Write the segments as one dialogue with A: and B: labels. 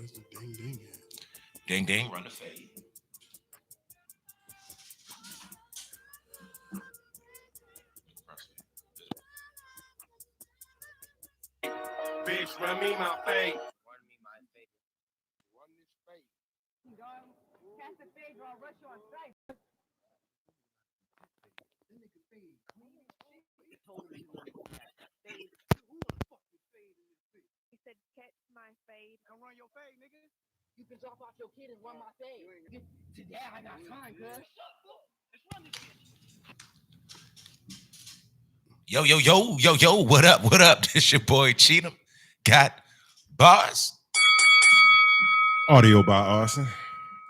A: Where's the ding ding at?
B: Ding ding, run the fade.
C: Bitch, run me my fade.
D: Run me my fade.
C: Run this fade.
D: Catch the fade or I'll rush you on sight. He said, catch my fade.
C: Come run your fade, nigga.
D: You can drop off your kid and run my fade. Today I got time, cuz. Let's run this shit.
B: Yo, what up? This your boy Cheatham. Got bars.
E: Audio by Austin.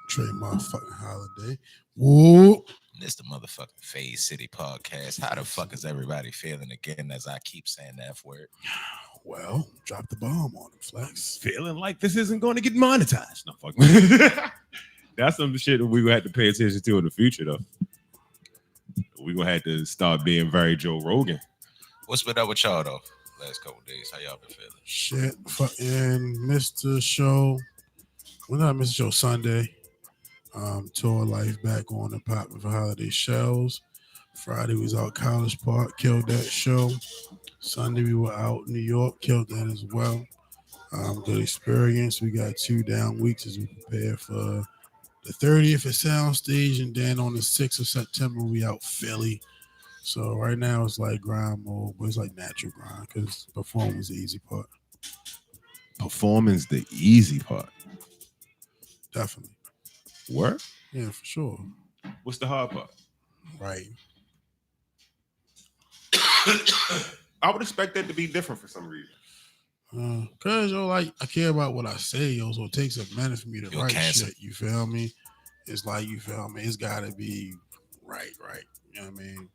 A: Trey motherfucking Holiday. Whoop.
B: This the motherfucking Fade City podcast. How the fuck is everybody feeling again as I keep saying the F word?
A: Well, drop the bomb on him, Flex.
E: Feeling like this isn't going to get monetized. No, fuck. That's some shit that we gonna have to pay attention to in the future, though. We gonna have to start being very Joe Rogan.
B: What's been up with y'all though? Last couple days, how y'all been feeling?
A: Shit, fucking missed the show. Well, not missed the show Sunday. Tour life back on the Pop for Holiday Shells. Friday was out College Park, killed that show. Sunday we were out New York, killed that as well. Good experience. We got 2 down weeks as we prepare for the 30th at Soundstage, and then on the 6th of September we out Philly. So right now it's like grind mode, but it's like natural grind because performing is the easy part.
E: Performing's the easy part.
A: Definitely.
E: Work?
A: Yeah, for sure.
E: What's the hard part?
A: Right.
E: I would expect that to be different for some reason.
A: Cause like I care about what I say, so it takes a minute for me to write shit. You feel me? It's like you feel me. It's gotta be right. You know what I mean?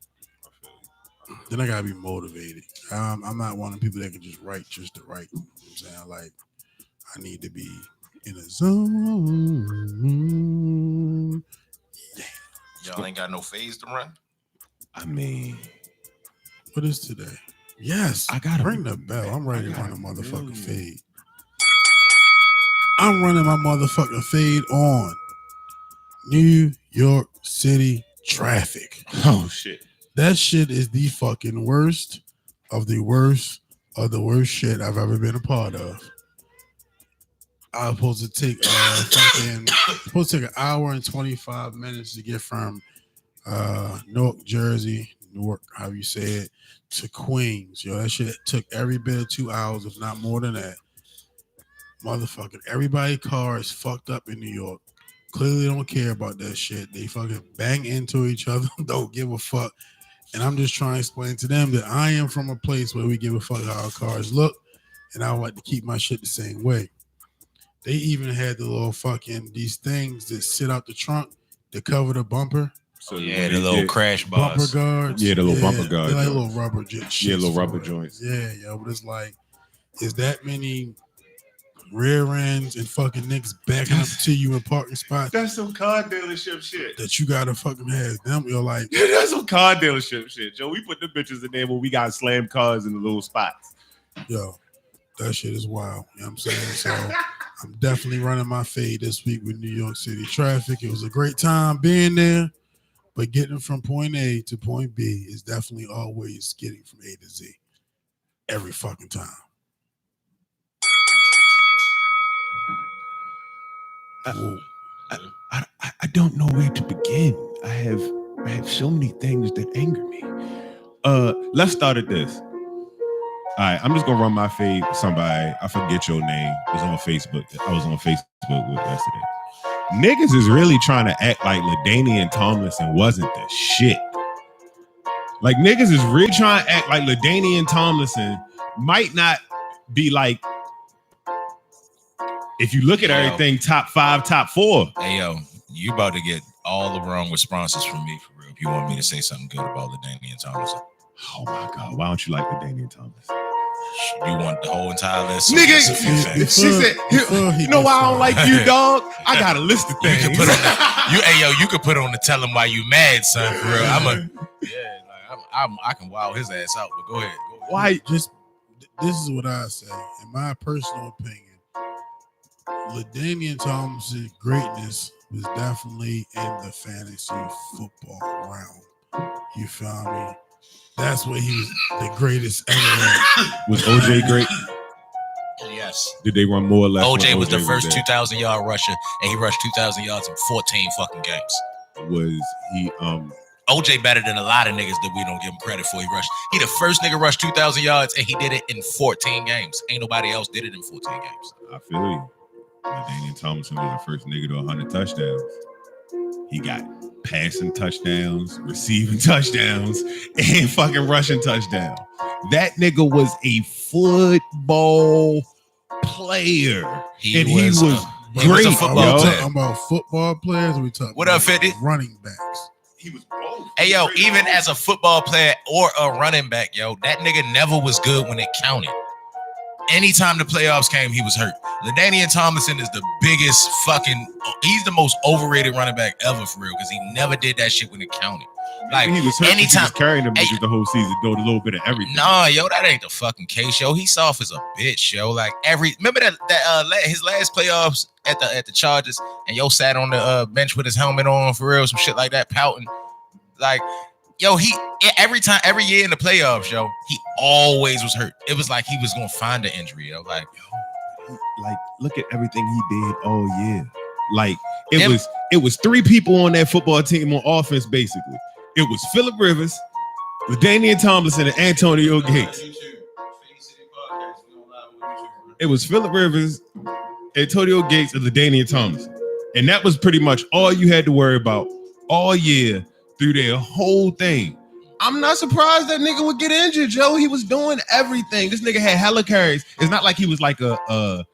A: Then I gotta be motivated. I'm not one of the people that can just write just to write. You know what I'm saying? Like I need to be in a zone.
B: Y'all ain't got no phase to run?
E: I mean,
A: what is today? Yes,
E: I gotta
A: ring the bell. I'm ready to run a motherfucking fade. I'm running my motherfucking fade on New York City traffic.
E: Oh shit.
A: That shit is the fucking worst of the worst of the worst shit I've ever been a part of. I was supposed to take an hour and 25 minutes to get from Newark, Jersey, Newark, how you say it, to Queens. Yo, that shit took every bit of 2 hours, if not more than that. Motherfucking everybody's car is fucked up in New York. Clearly don't care about that shit. They fucking bang into each other, don't give a fuck. And I'm just trying to explain to them that I am from a place where we give a fuck how our cars look, and I like to keep my shit the same way. They even had the little fucking these things that sit out the trunk to cover the bumper.
E: So
B: yeah, the little crash bars.
A: Bumper guards.
E: Yeah, the little bumper guards.
A: They're like little rubber joints.
E: Yeah, little rubber joints.
A: Yeah, yo, but it's like, is that many rear ends and fucking niggas backing up to you in parking spots?
E: That's some car dealership shit.
A: That you gotta fucking have them. You're like,
E: that's some car dealership shit, Joe. We put the bitches in there when we got slammed cars in the little spots.
A: Yo, that shit is wild. You know what I'm saying? So I'm definitely running my fade this week with New York City traffic. It was a great time being there, but getting from point A to point B is definitely always getting from A to Z. Every fucking time.
E: I don't know where to begin. I have so many things that anger me. Let's start at this. All right, I'm just gonna run my fade with somebody. I forget your name. It was on Facebook. I was on Facebook with yesterday. Niggas is really trying to act like LaDainian Tomlinson wasn't the shit. Like niggas is really trying to act like LaDainian Tomlinson might not be like, if you look at everything, top 5, top 4.
B: Hey yo, you about to get all the wrong responses from me for real. If you want me to say something good about LaDainian Tomlinson.
E: Oh my God, why don't you like LaDainian Tomlinson?
B: You want the whole entire list?
E: Nigga, she said, you know why I don't like you, dog? I got a list of things.
B: You could put on the tell him why you mad, son, for real. I can wow his ass out, but go ahead.
A: Why? This is what I say. In my personal opinion, LaDainian Thompson's greatness was definitely in the fantasy football realm. You feel me? That's where he was the greatest ever at.
E: Was OJ great?
B: Yes.
E: Did they run more or less?
B: OJ
E: when
B: was the
E: there?
B: first 2,000 yard rusher, and he rushed 2,000 yards in 14 fucking games.
E: Was he
B: OJ better than a lot of niggas that we don't give him credit for. He the first nigga rushed 2,000 yards, and he did it in 14 games. Ain't nobody else did it in 14 games.
E: I feel you. LaDainian Thompson was the first nigga to 100 touchdowns. He got passing touchdowns, receiving touchdowns, and fucking rushing touchdowns. That nigga was a football player.
B: He was a
E: great.
B: football player.
A: Talking about football players. We talking
B: What up,
A: about
B: 50?
A: running backs.
E: He was both.
B: Hey, yo, even as a football player or a running back, yo, that nigga never was good when it counted. Anytime the playoffs came, he was hurt. LaDainian Tomlinson is the biggest he's the most overrated running back ever for real, because he never did that shit when it counted. Like,
E: he was hurt.
B: anytime.
E: He was carrying them niggas the whole season, go a little bit of everything.
B: Nah, yo, that ain't the fucking case, yo. He's soft as a bitch, yo. Like, remember that his last playoffs at the Chargers, and yo sat on the bench with his helmet on for real, some shit like that, pouting. Like, yo, every year in the playoffs, yo, he always was hurt. It was like he was gonna find an injury, yo. Like,
E: like, look at everything he did all year. Like, it was three people on that football team on offense, basically. It was Phillip Rivers, LaDainian Tomlinson, and Antonio Gates. It was Phillip Rivers, Antonio Gates, and LaDainian Tomlinson. And that was pretty much all you had to worry about all year through their whole thing. I'm not surprised that nigga would get injured, Joe. He was doing everything. This nigga had hella carries. It's not like he was like a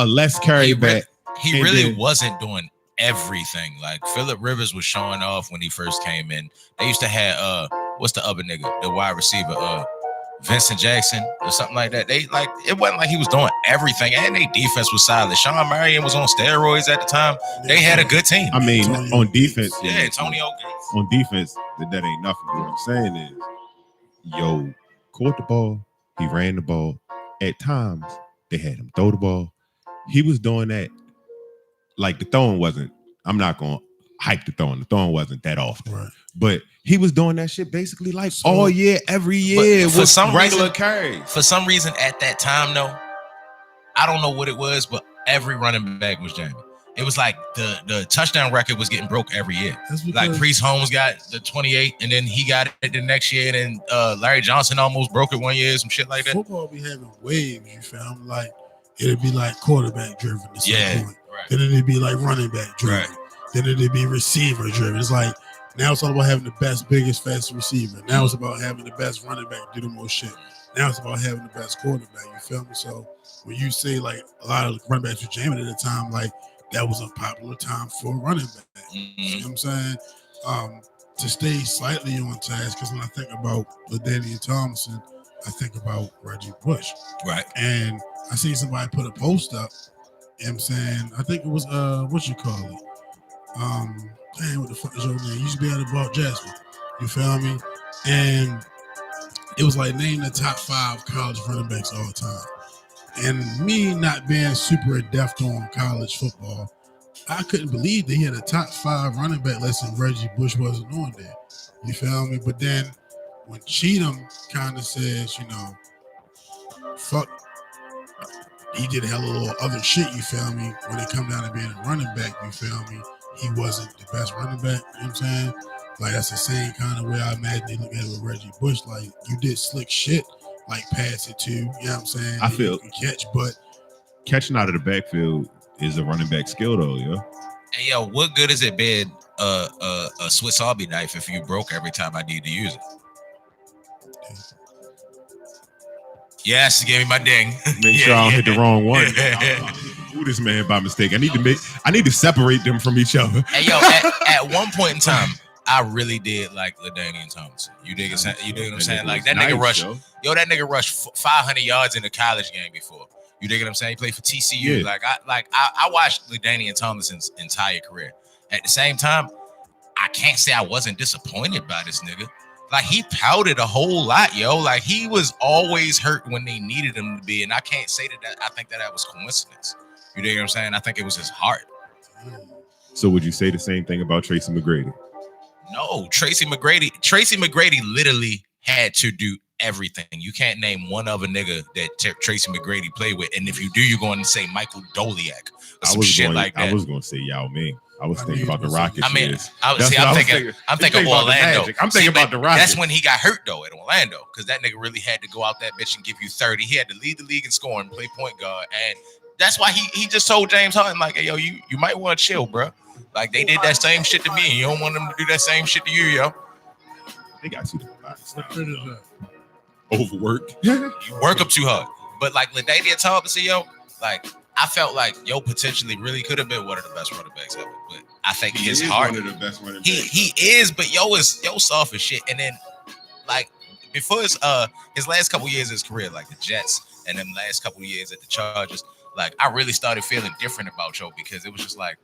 E: less carry back.
B: He really wasn't doing everything. Like, Phillip Rivers was showing off when he first came in. They used to have what's the other nigga, the wide receiver, Vincent Jackson or something like that. They like, it wasn't like he was doing everything, and their defense was solid. Sean Marion was on steroids at the time. They had a good team.
E: I mean, on defense,
B: yeah, Antonio Gates.
E: On defense, that ain't nothing. What I'm saying is, yo, caught the ball, he ran the ball. At times, they had him throw the ball. He was doing that. Like, the throwing wasn't, I'm not gonna hype the throwing. The throwing wasn't that often.
A: Right.
E: But he was doing that shit basically like all year, every year with some regular carries.
B: For some reason, at that time, though, I don't know what it was, but every running back was jamming. It was like the touchdown record was getting broke every year. Like, Priest Holmes got the 28, and then he got it the next year, and then Larry Johnson almost broke it one year, some shit like that.
A: Football be having waves, you feel me? Like, it'd be like quarterback driven at some point.
B: Right.
A: Then it'd be like running back driven.
B: Right.
A: Then it'd be receiver driven. It's like, now it's all about having the best, biggest, fastest receiver. Now it's about having the best running back do the most shit. Now it's about having the best quarterback. You feel me? So when you say like a lot of running backs were jamming at the time, like, that was a popular time for running back. You know what I'm saying? To stay slightly on task, because when I think about LaDainian Thompson, I think about Reggie Bush.
B: Right.
A: And I seen somebody put a post up, you know what I'm saying? I think it was what you call it? Damn, what the fuck is your name? Used to be at the Balt Jasper. You feel me? And it was like, name the top 5 college running backs all the time. And me not being super adept on college football, I couldn't believe that he had a top 5 running back list and Reggie Bush wasn't on there. You feel me? But then when Cheatham kind of says, you know, fuck, he did a hell of a little other shit, you feel me? When it come down to being a running back, you feel me? He wasn't the best running back, you know what I'm saying? Like, that's the same kind of way I imagine they look at it with Reggie Bush. Like, you did slick shit, like pass it to, you know what I'm saying?
E: I feel
A: you can catch, but
E: catching out of the backfield is a running back skill, though, yo.
B: Hey, yo, what good is it being a Swiss Army knife if you broke every time I need to use it? Yes, give me my ding.
E: Make sure I don't hit the wrong one. Who this man by mistake? I need to separate them from each other.
B: Hey, yo, at one point in time, I really did like LaDainian Thompson. You dig what I'm saying? Like, that nigga rushed. Yo, that nigga rushed 500 yards in the college game before. You dig what I'm saying? He played for TCU.
E: Yeah.
B: I watched LaDainian Tomlinson's entire career. At the same time, I can't say I wasn't disappointed by this nigga. Like he pouted a whole lot, yo. Like he was always hurt when they needed him to be, and I can't say that. I think that was coincidence. You know what I'm saying? I think it was his heart.
E: So would you say the same thing about Tracy McGrady?
B: No, Tracy McGrady literally had to do everything. You can't name one other nigga that Tracy McGrady played with, and if you do, you're going to say Michael Doliak or some shit like that.
E: I was going to say Yao Ming. I was thinking about the Rockets.
B: I mean,
E: years.
B: I'm thinking Orlando. I'm thinking about the Rockets. That's when he got hurt though at Orlando, because that nigga really had to go out that bitch and give you 30. He had to lead the league in scoring, play point guard, and that's why he just told James Harden like, hey, yo, you might want to chill, bro. Like they did that same shit to me, and you don't want them to do that same shit to you, yo.
E: They got you.
B: Overworked. You work up too hard. But like LaDainian Thomas, yo, like I felt like yo potentially really could have been one of the best running backs ever. But I think his heart,
E: one of the best running backs.
B: He is, but yo soft as shit. And then like before his last couple years of his career, like the Jets, and then last couple of years at the Chargers, like I really started feeling different about yo, because it was just like,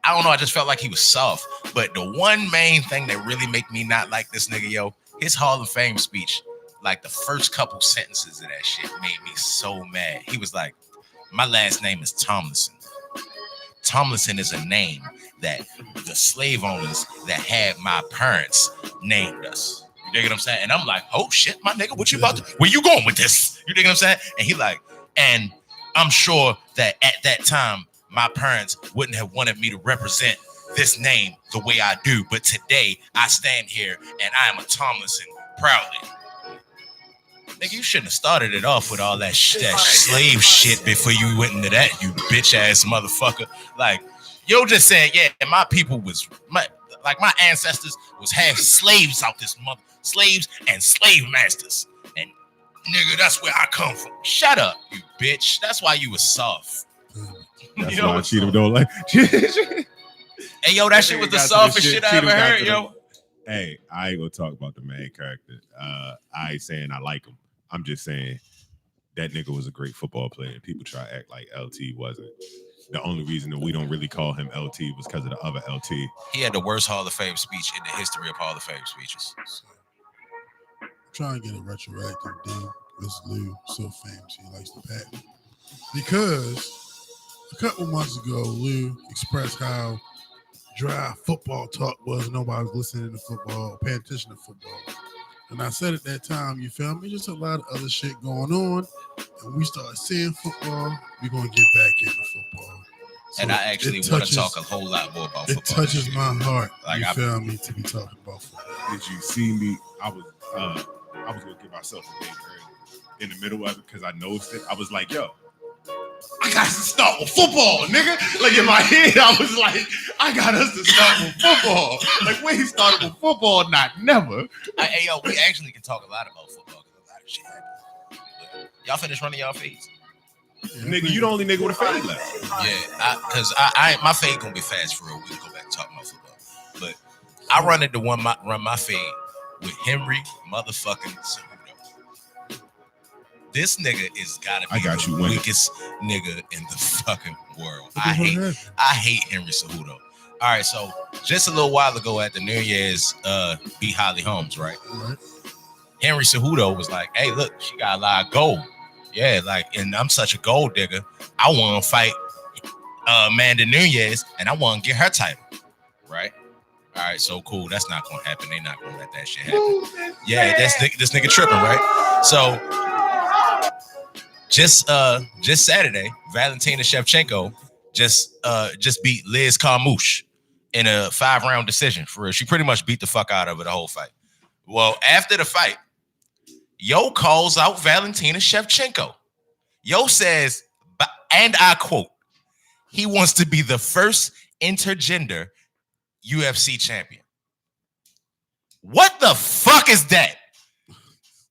B: I don't know, I just felt like he was soft. But the one main thing that really made me not like this nigga, yo, his Hall of Fame speech, like the first couple sentences of that shit made me so mad. He was like, my last name is Tomlinson. Tomlinson is a name that the slave owners that had my parents named us. You dig what I'm saying? And I'm like, oh shit, my nigga, what you about to, where you going with this? You dig what I'm saying? And he like, and I'm sure that at that time, my parents wouldn't have wanted me to represent this name the way I do. But today I stand here and I am a Tomlinson proudly. Nigga, you shouldn't have started it off with all that slave shit before you went into that, you bitch ass motherfucker. Like, yo just saying, yeah, my people was my ancestors was half slaves out this mother, slaves and slave masters. And nigga, that's where I come from. Shut up, you bitch. That's why you was soft.
E: That's why Cheeto don't like.
B: Hey, yo, that shit was the softest shit I ever heard, yo.
E: Hey, I ain't gonna talk about the main character. I ain't saying I like him. I'm just saying that nigga was a great football player. And people try to act like LT wasn't. The only reason that we don't really call him LT was because of the other LT.
B: He had the worst Hall of Fame speech in the history of Hall of Fame speeches.
A: I'm trying to get a retroactive deal. This Lou so famous he likes to patent. Because a couple months ago, Lou expressed how dry football talk was. Nobody was listening to football, paying attention to football. And I said at that time, you feel me? Just a lot of other shit going on. And we started seeing football. We're going to get back into football. So
B: and I actually want to talk a whole lot more about football.
A: It touches my heart,
B: like
A: you feel me, to be talking about football.
E: Did you see me? I was going to give myself a big early in the middle of it because I noticed it. I was like, yo, I got to start with football, nigga. Like in my head, I was like, I got us to start with football. Like when he started with football, not never.
B: Hey, yo, we actually can talk a lot about football because a lot of shit happened. Y'all finished running y'all feeds?
E: Yeah, nigga, you the only nigga with a fade left.
B: Yeah, because I my fade gonna be fast for real. We'll go back and talk about football. But I run my fade with Henry motherfucking Cejudo. This nigga is gotta be the weakest nigga in the fucking world. I hate Henry Cejudo. All right, so just a little while ago at the New Year's beat Holly Holmes, right? Henry Cejudo was like, hey, look, she got a lot of gold. Yeah, like, and I'm such a gold digger. I want to fight Amanda Nunes, and I want to get her title, right? All right, so cool. That's not going to happen. They're not going to let that shit happen. Yeah, this nigga tripping, right? So just Saturday, Valentina Shevchenko just beat Liz Carmouche in a 5-round decision. For real, she pretty much beat the fuck out of her the whole fight. Well, after the fight, Yo calls out Valentina Shevchenko. Yo says, and I quote, he wants to be the first intergender UFC champion. What the fuck is that?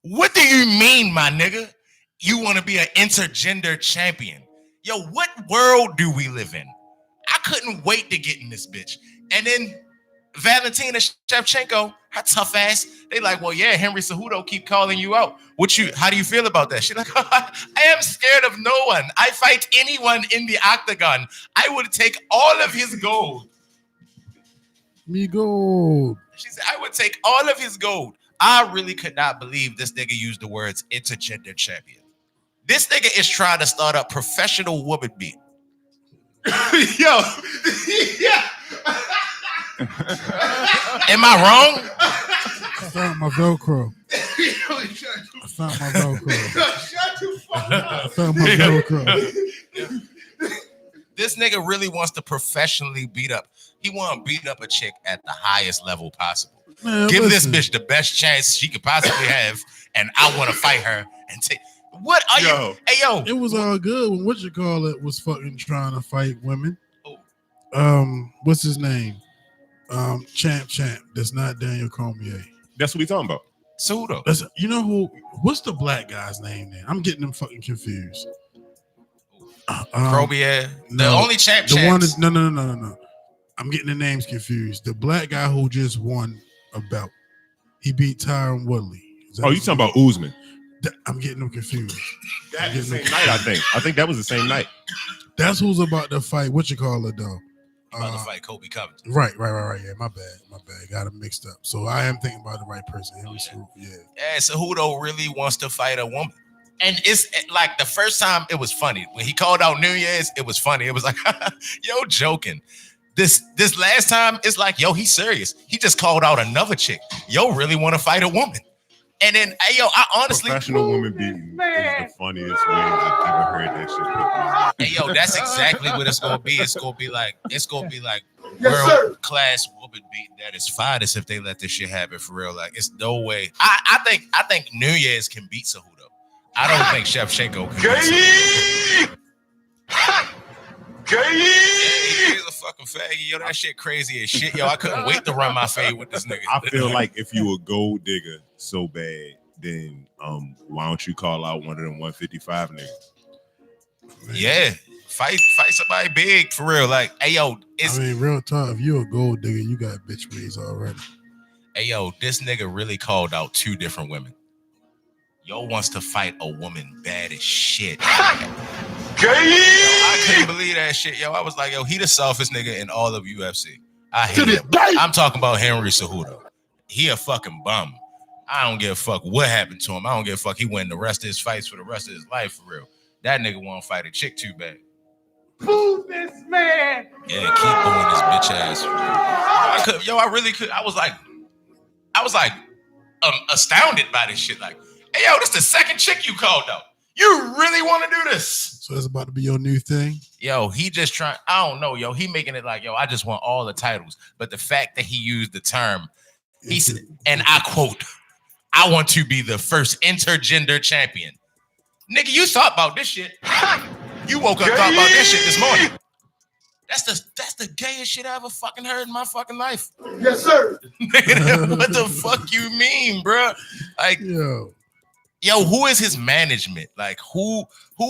B: What do you mean, my nigga? You want to be an intergender champion? Yo, what world do we live in? I couldn't wait to get in this bitch. And then Valentina Shevchenko, her tough ass, they like, well, yeah, Henry Cejudo keep calling you out. How do you feel about that? She's like, I am scared of no one. I fight anyone in the octagon. I would take all of his gold.
A: Me gold.
B: She said, I would take all of his gold. I really could not believe this nigga used the words intergender champion. This nigga is trying to start a professional woman beat.
E: Yo, yeah.
B: Am I wrong?
A: I found my Velcro. I found my Velcro.
E: Shut the fuck up.
A: I found my Velcro.
B: This nigga really wants to professionally beat up. He want to beat up a chick at the highest level possible.
A: Man,
B: Give
A: listen.
B: this bitch the best chance she could possibly have, and I want to fight her and take. What are you? Hey, yo.
A: It was all good when was fucking trying to fight women.
B: Oh.
A: What's his name? Champ. That's not Daniel Cormier.
E: That's what we talking about.
B: Pseudo.
A: Listen, you know who? What's the black guy's name then? I'm getting them fucking confused.
B: Cormier. The
A: no,
B: only champ.
A: The one is no. I'm getting the names confused. The black guy who just won a belt. He beat Tyron Woodley.
E: Oh, you talking about Usman?
A: I'm getting them confused.
E: That's the same night, I think. I think that was the same night.
A: That's who's about to fight. What you call it though?
B: About to fight Kobe Covington.
A: Right. Yeah, my bad. Got him mixed up. So I am thinking about the right person. Yeah,
B: Cejudo really wants to fight a woman. And it's like the first time it was funny. When he called out Nunez, it was funny. It was like, yo, joking. This last time, it's like, yo, he's serious. He just called out another chick. Yo, really want to fight a woman. And then, hey, yo, I honestly...
E: Professional woman beating is the funniest way I've ever heard that shit.
B: Hey, yo, that's exactly what it's going to be. It's going to be like world class woman beating that is fine as if they let this shit happen for real. Like, it's no way. I think Nunez can beat Cejudo. I don't think Shevchenko can beat Cejudo. He's a fucking faggot. Yo, that shit crazy as shit. Yo, I couldn't wait to run my fade with this nigga.
E: I feel like if you a gold digger so bad, then why don't you call out one of them 155 niggas?
B: Yeah. Fight somebody big for real. Like, hey yo,
A: real talk. If you a gold digger, you got bitch ways already.
B: Hey yo, this nigga really called out two different women. Yo wants to fight a woman bad as shit. Yo, I couldn't believe that shit. Yo, I was like, yo, he the softest nigga in all of UFC. I hate him. I'm talking about Henry Cejudo. He a fucking bum. I don't give a fuck what happened to him. I don't give a fuck. He win the rest of his fights for the rest of his life for real. That nigga won't fight a chick too bad.
C: Who's this man?
B: Yeah, keep doing this bitch ass. I really could. I was like astounded by this shit. Like, hey, yo, this the second chick you called out. You really want to do this?
A: So it's about to be your new thing?
B: Yo, he just trying. I don't know, yo. He making it like, yo, I just want all the titles. But the fact that he used the term, he said, and I quote, I want to be the first intergender champion. Nigga, you thought about this shit. You woke up thought about that shit this morning. That's the gayest shit I ever fucking heard in my fucking life.
C: Yes, sir.
B: What the fuck you mean, bro? Like, yo, who is his management? Like, who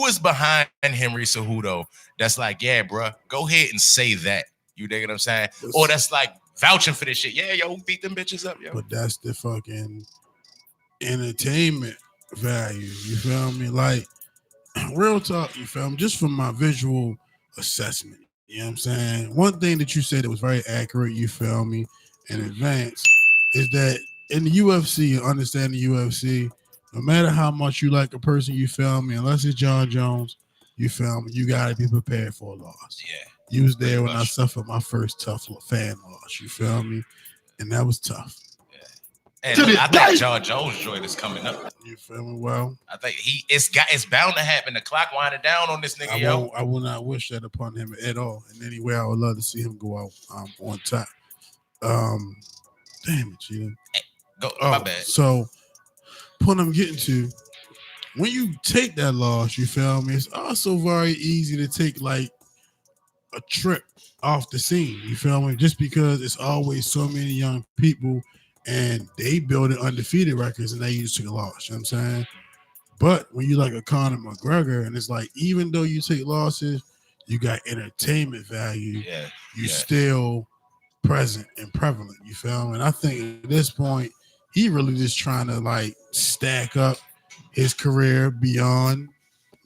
B: is behind Henry Cejudo? That's like, yeah, bro, go ahead and say that. You dig what I'm saying? Or that's like vouching for this shit. Yeah, yo, beat them bitches up, yo.
A: But that's the fucking entertainment value. You feel me? Like, real talk, you feel me? Just from my visual assessment. You know what I'm saying? One thing that you said that was very accurate, you feel me, in advance, is that in the UFC, and understand the UFC, no matter how much you like a person, you feel me, unless it's John Jones, you feel me, you gotta be prepared for a loss.
B: Yeah.
A: You was there when I suffered my first tough fan loss, you feel me? And that was tough.
B: And I think John Jones' joint is coming up.
A: You feel me? Well,
B: I think it's bound to happen. The clock winding down on this nigga, yo.
A: I will not wish that upon him at all. In any way, I would love to see him go out on top. Damn it, Cheetah.
B: My bad.
A: So, point I'm getting to, when you take that loss, you feel me, it's also very easy to take like a trip off the scene. You feel me? Just because it's always so many young people and they building undefeated records and they used to take a loss. You know what I'm saying? But when you like a Conor McGregor, and it's like, even though you take losses, you got entertainment value.
B: Yeah.
A: You still present and prevalent. You feel me? And I think at this point, he really just trying to like stack up his career beyond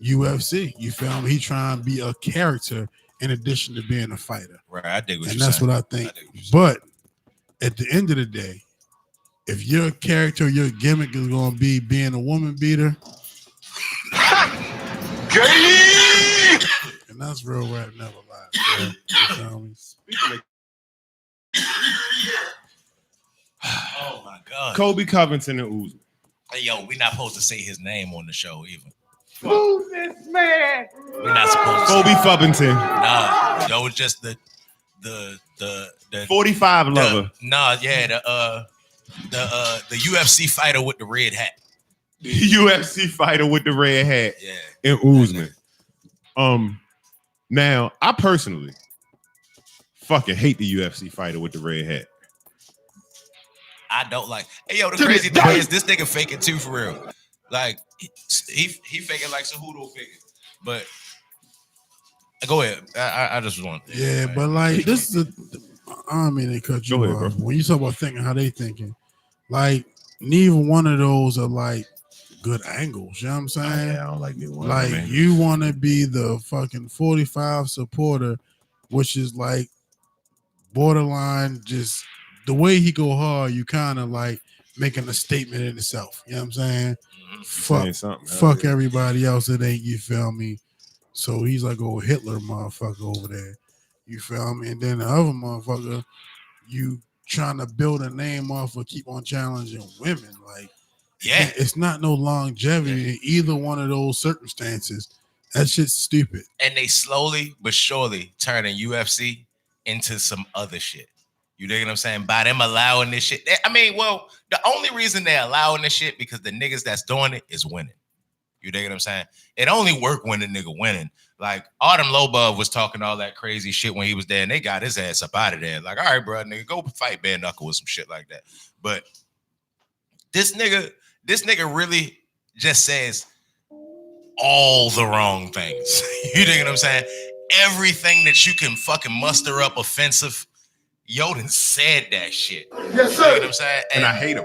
A: UFC. You feel me? He trying to be a character in addition to being a fighter.
B: Right. I dig what
A: and
B: you're
A: that's
B: saying.
A: what I think. But at the end of the day, if your character, your gimmick is gonna be being a woman beater, and that's real rap never lies, bro. You feel me?
B: Oh my god.
E: Kobe Covington and Uzman.
B: Hey, yo, we're not supposed to say his name on the show even.
C: Who's this man?
B: We're not supposed to.
E: Kobe Covington.
B: Nah, that was just the
E: 45 lover.
B: The UFC fighter with the red hat.
E: The UFC fighter with the red hat.
B: Yeah.
E: And Uzman. Now, I personally fucking hate the UFC fighter with the red hat.
B: I don't like. Hey, yo, the crazy thing is this nigga faking too for real. Like he faking like Cejudo faking. But go ahead. I just want.
A: Yeah, but like this is I don't mean to cut you off. When you talk about thinking how they thinking, like neither one of those are like good angles. You know what I'm saying?
E: Yeah, I don't like neither one.
A: Like you want to be the fucking 45 supporter, which is like borderline just the way he go hard, you kind of like making a statement in itself. You know what I'm saying? Fuck everybody else that ain't, you feel me? So he's like old Hitler motherfucker over there. You feel me? And then the other motherfucker, you trying to build a name off of keep on challenging women. Like,
B: yeah,
A: it's not no longevity in either one of those circumstances. That shit's stupid.
B: And they slowly but surely turning UFC into some other shit. You dig what I'm saying? By them allowing this shit. I mean, well, the only reason they're allowing this shit because the niggas that's doing it is winning. You dig what I'm saying? It only work when the nigga winning. Like Artem Lobov was talking all that crazy shit when he was there, and they got his ass up out of there. Like, all right, bro, nigga, go fight bare knuckle with some shit like that. But this nigga really just says all the wrong things. You dig what I'm saying? Everything that you can fucking muster up offensive. Yoden said that shit.
C: Yes, sir.
B: You know what I'm saying?
E: And I hate him.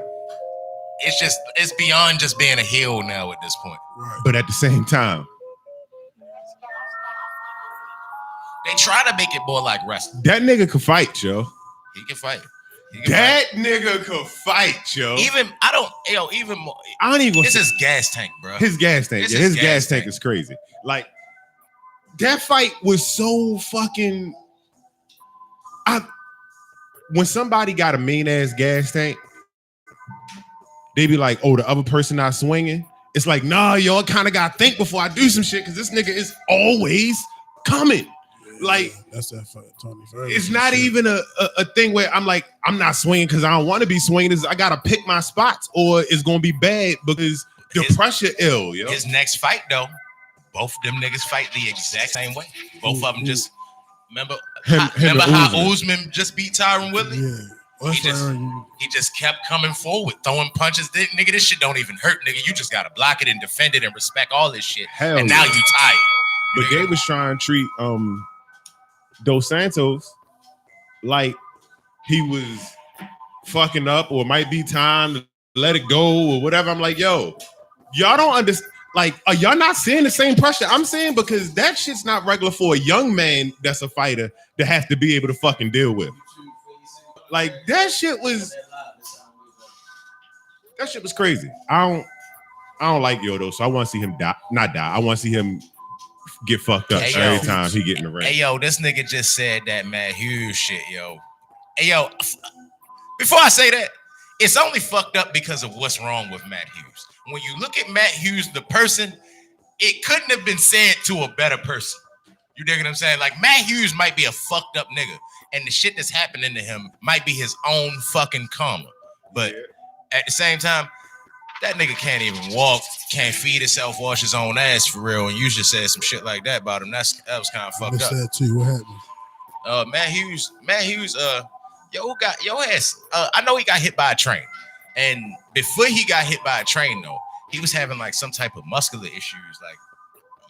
B: It's beyond just being a heel now at this point.
A: Right.
E: But at the same time,
B: they try to make it more like wrestling.
E: that nigga could fight, yo.
B: He can fight.
E: Nigga could fight, yo.
B: Even more.
E: I don't even.
B: This is gas tank, bro.
E: His gas tank.
B: This
E: Yeah,
B: is
E: his
B: gas
E: gas tank
B: tank.
E: is crazy. Like that fight was so fucking. When somebody got a mean ass gas tank, they be like, "Oh, the other person not swinging." It's like, nah, yo, I kind of gotta think before I do some shit because this nigga is always coming. Like
A: that's that fucking Tony Ferguson.
E: It's not
A: shit.
E: even a thing where I'm like, I'm not swinging because I don't want to be swinging. I gotta pick my spots, or it's gonna be bad because the pressure ill. Yo,
B: his next fight though, both them niggas fight the exact same way. Both of them just remember how Uzman just beat Tyron Woodley.
A: Yeah.
B: He just kept coming forward, throwing punches. Nigga, this shit don't even hurt, nigga. You just gotta block it and defend it and respect all this shit.
E: Hell
B: and now
E: yeah.
B: you tired.
E: But they was trying to treat Dos Santos like he was fucking up, or it might be time to let it go or whatever. I'm like, yo, y'all don't understand. Like, are y'all not seeing the same pressure I'm seeing? Because that shit's not regular for a young man that's a fighter to have to be able to fucking deal with. Like that shit was crazy. I don't like Yodo, so I want to see him not die. I want to see him get fucked up every time he get in the ring.
B: Hey yo, this nigga just said that Matt Hughes shit, yo. Hey yo, before I say that, it's only fucked up because of what's wrong with Matt Hughes. When you look at Matt Hughes, the person, it couldn't have been said to a better person. You dig what I'm saying? Like Matt Hughes might be a fucked up nigga, and the shit that's happening to him might be his own fucking karma. But at the same time, that nigga can't even walk, can't feed himself, wash his own ass for real. And you just said some shit like that about him. That was kind of fucked up.
A: That too. What happened?
B: Matt Hughes, yo got your ass. I know he got hit by a train, and before he got hit by a train, though, he was having like some type of muscular issues. Like,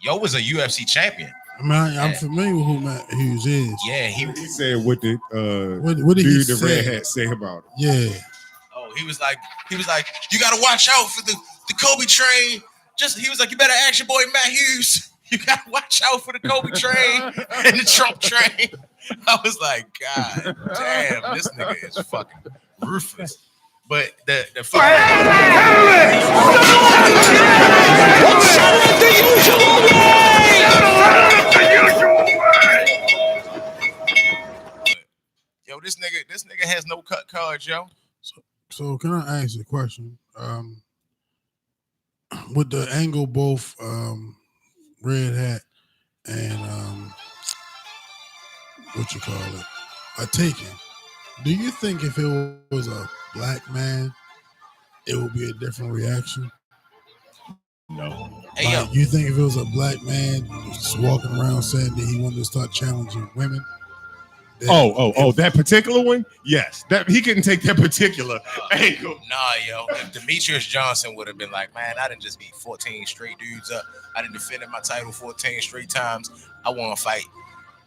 B: yo was a UFC champion.
A: I mean, I'm familiar with who Matt Hughes is.
B: Yeah,
E: he said what did
A: what did
E: dude
A: he
E: the
A: say?
E: red hat say about him?
A: Yeah.
B: Oh, he was like, you gotta watch out for the Kobe train. He was like, you better ask your boy Matt Hughes. You gotta watch out for the Kobe train and the Trump train. I was like, God damn, this nigga is fucking ruthless. But the yo, this nigga has no cut cards, yo.
A: So can I ask you a question? With the angle both Red Hat and what you call it, are taken, do you think if it was a black man, it would be a different reaction?
E: No.
B: Hey, yo.
A: Like, you think if it was a black man just walking around saying that he wanted to start challenging women?
E: That particular one? Yes. That he couldn't take that particular angle.
B: Nah, yo. If Demetrius Johnson would have been like, man, I didn't just beat 14 straight dudes up. I didn't defend my title 14 straight times. I want to fight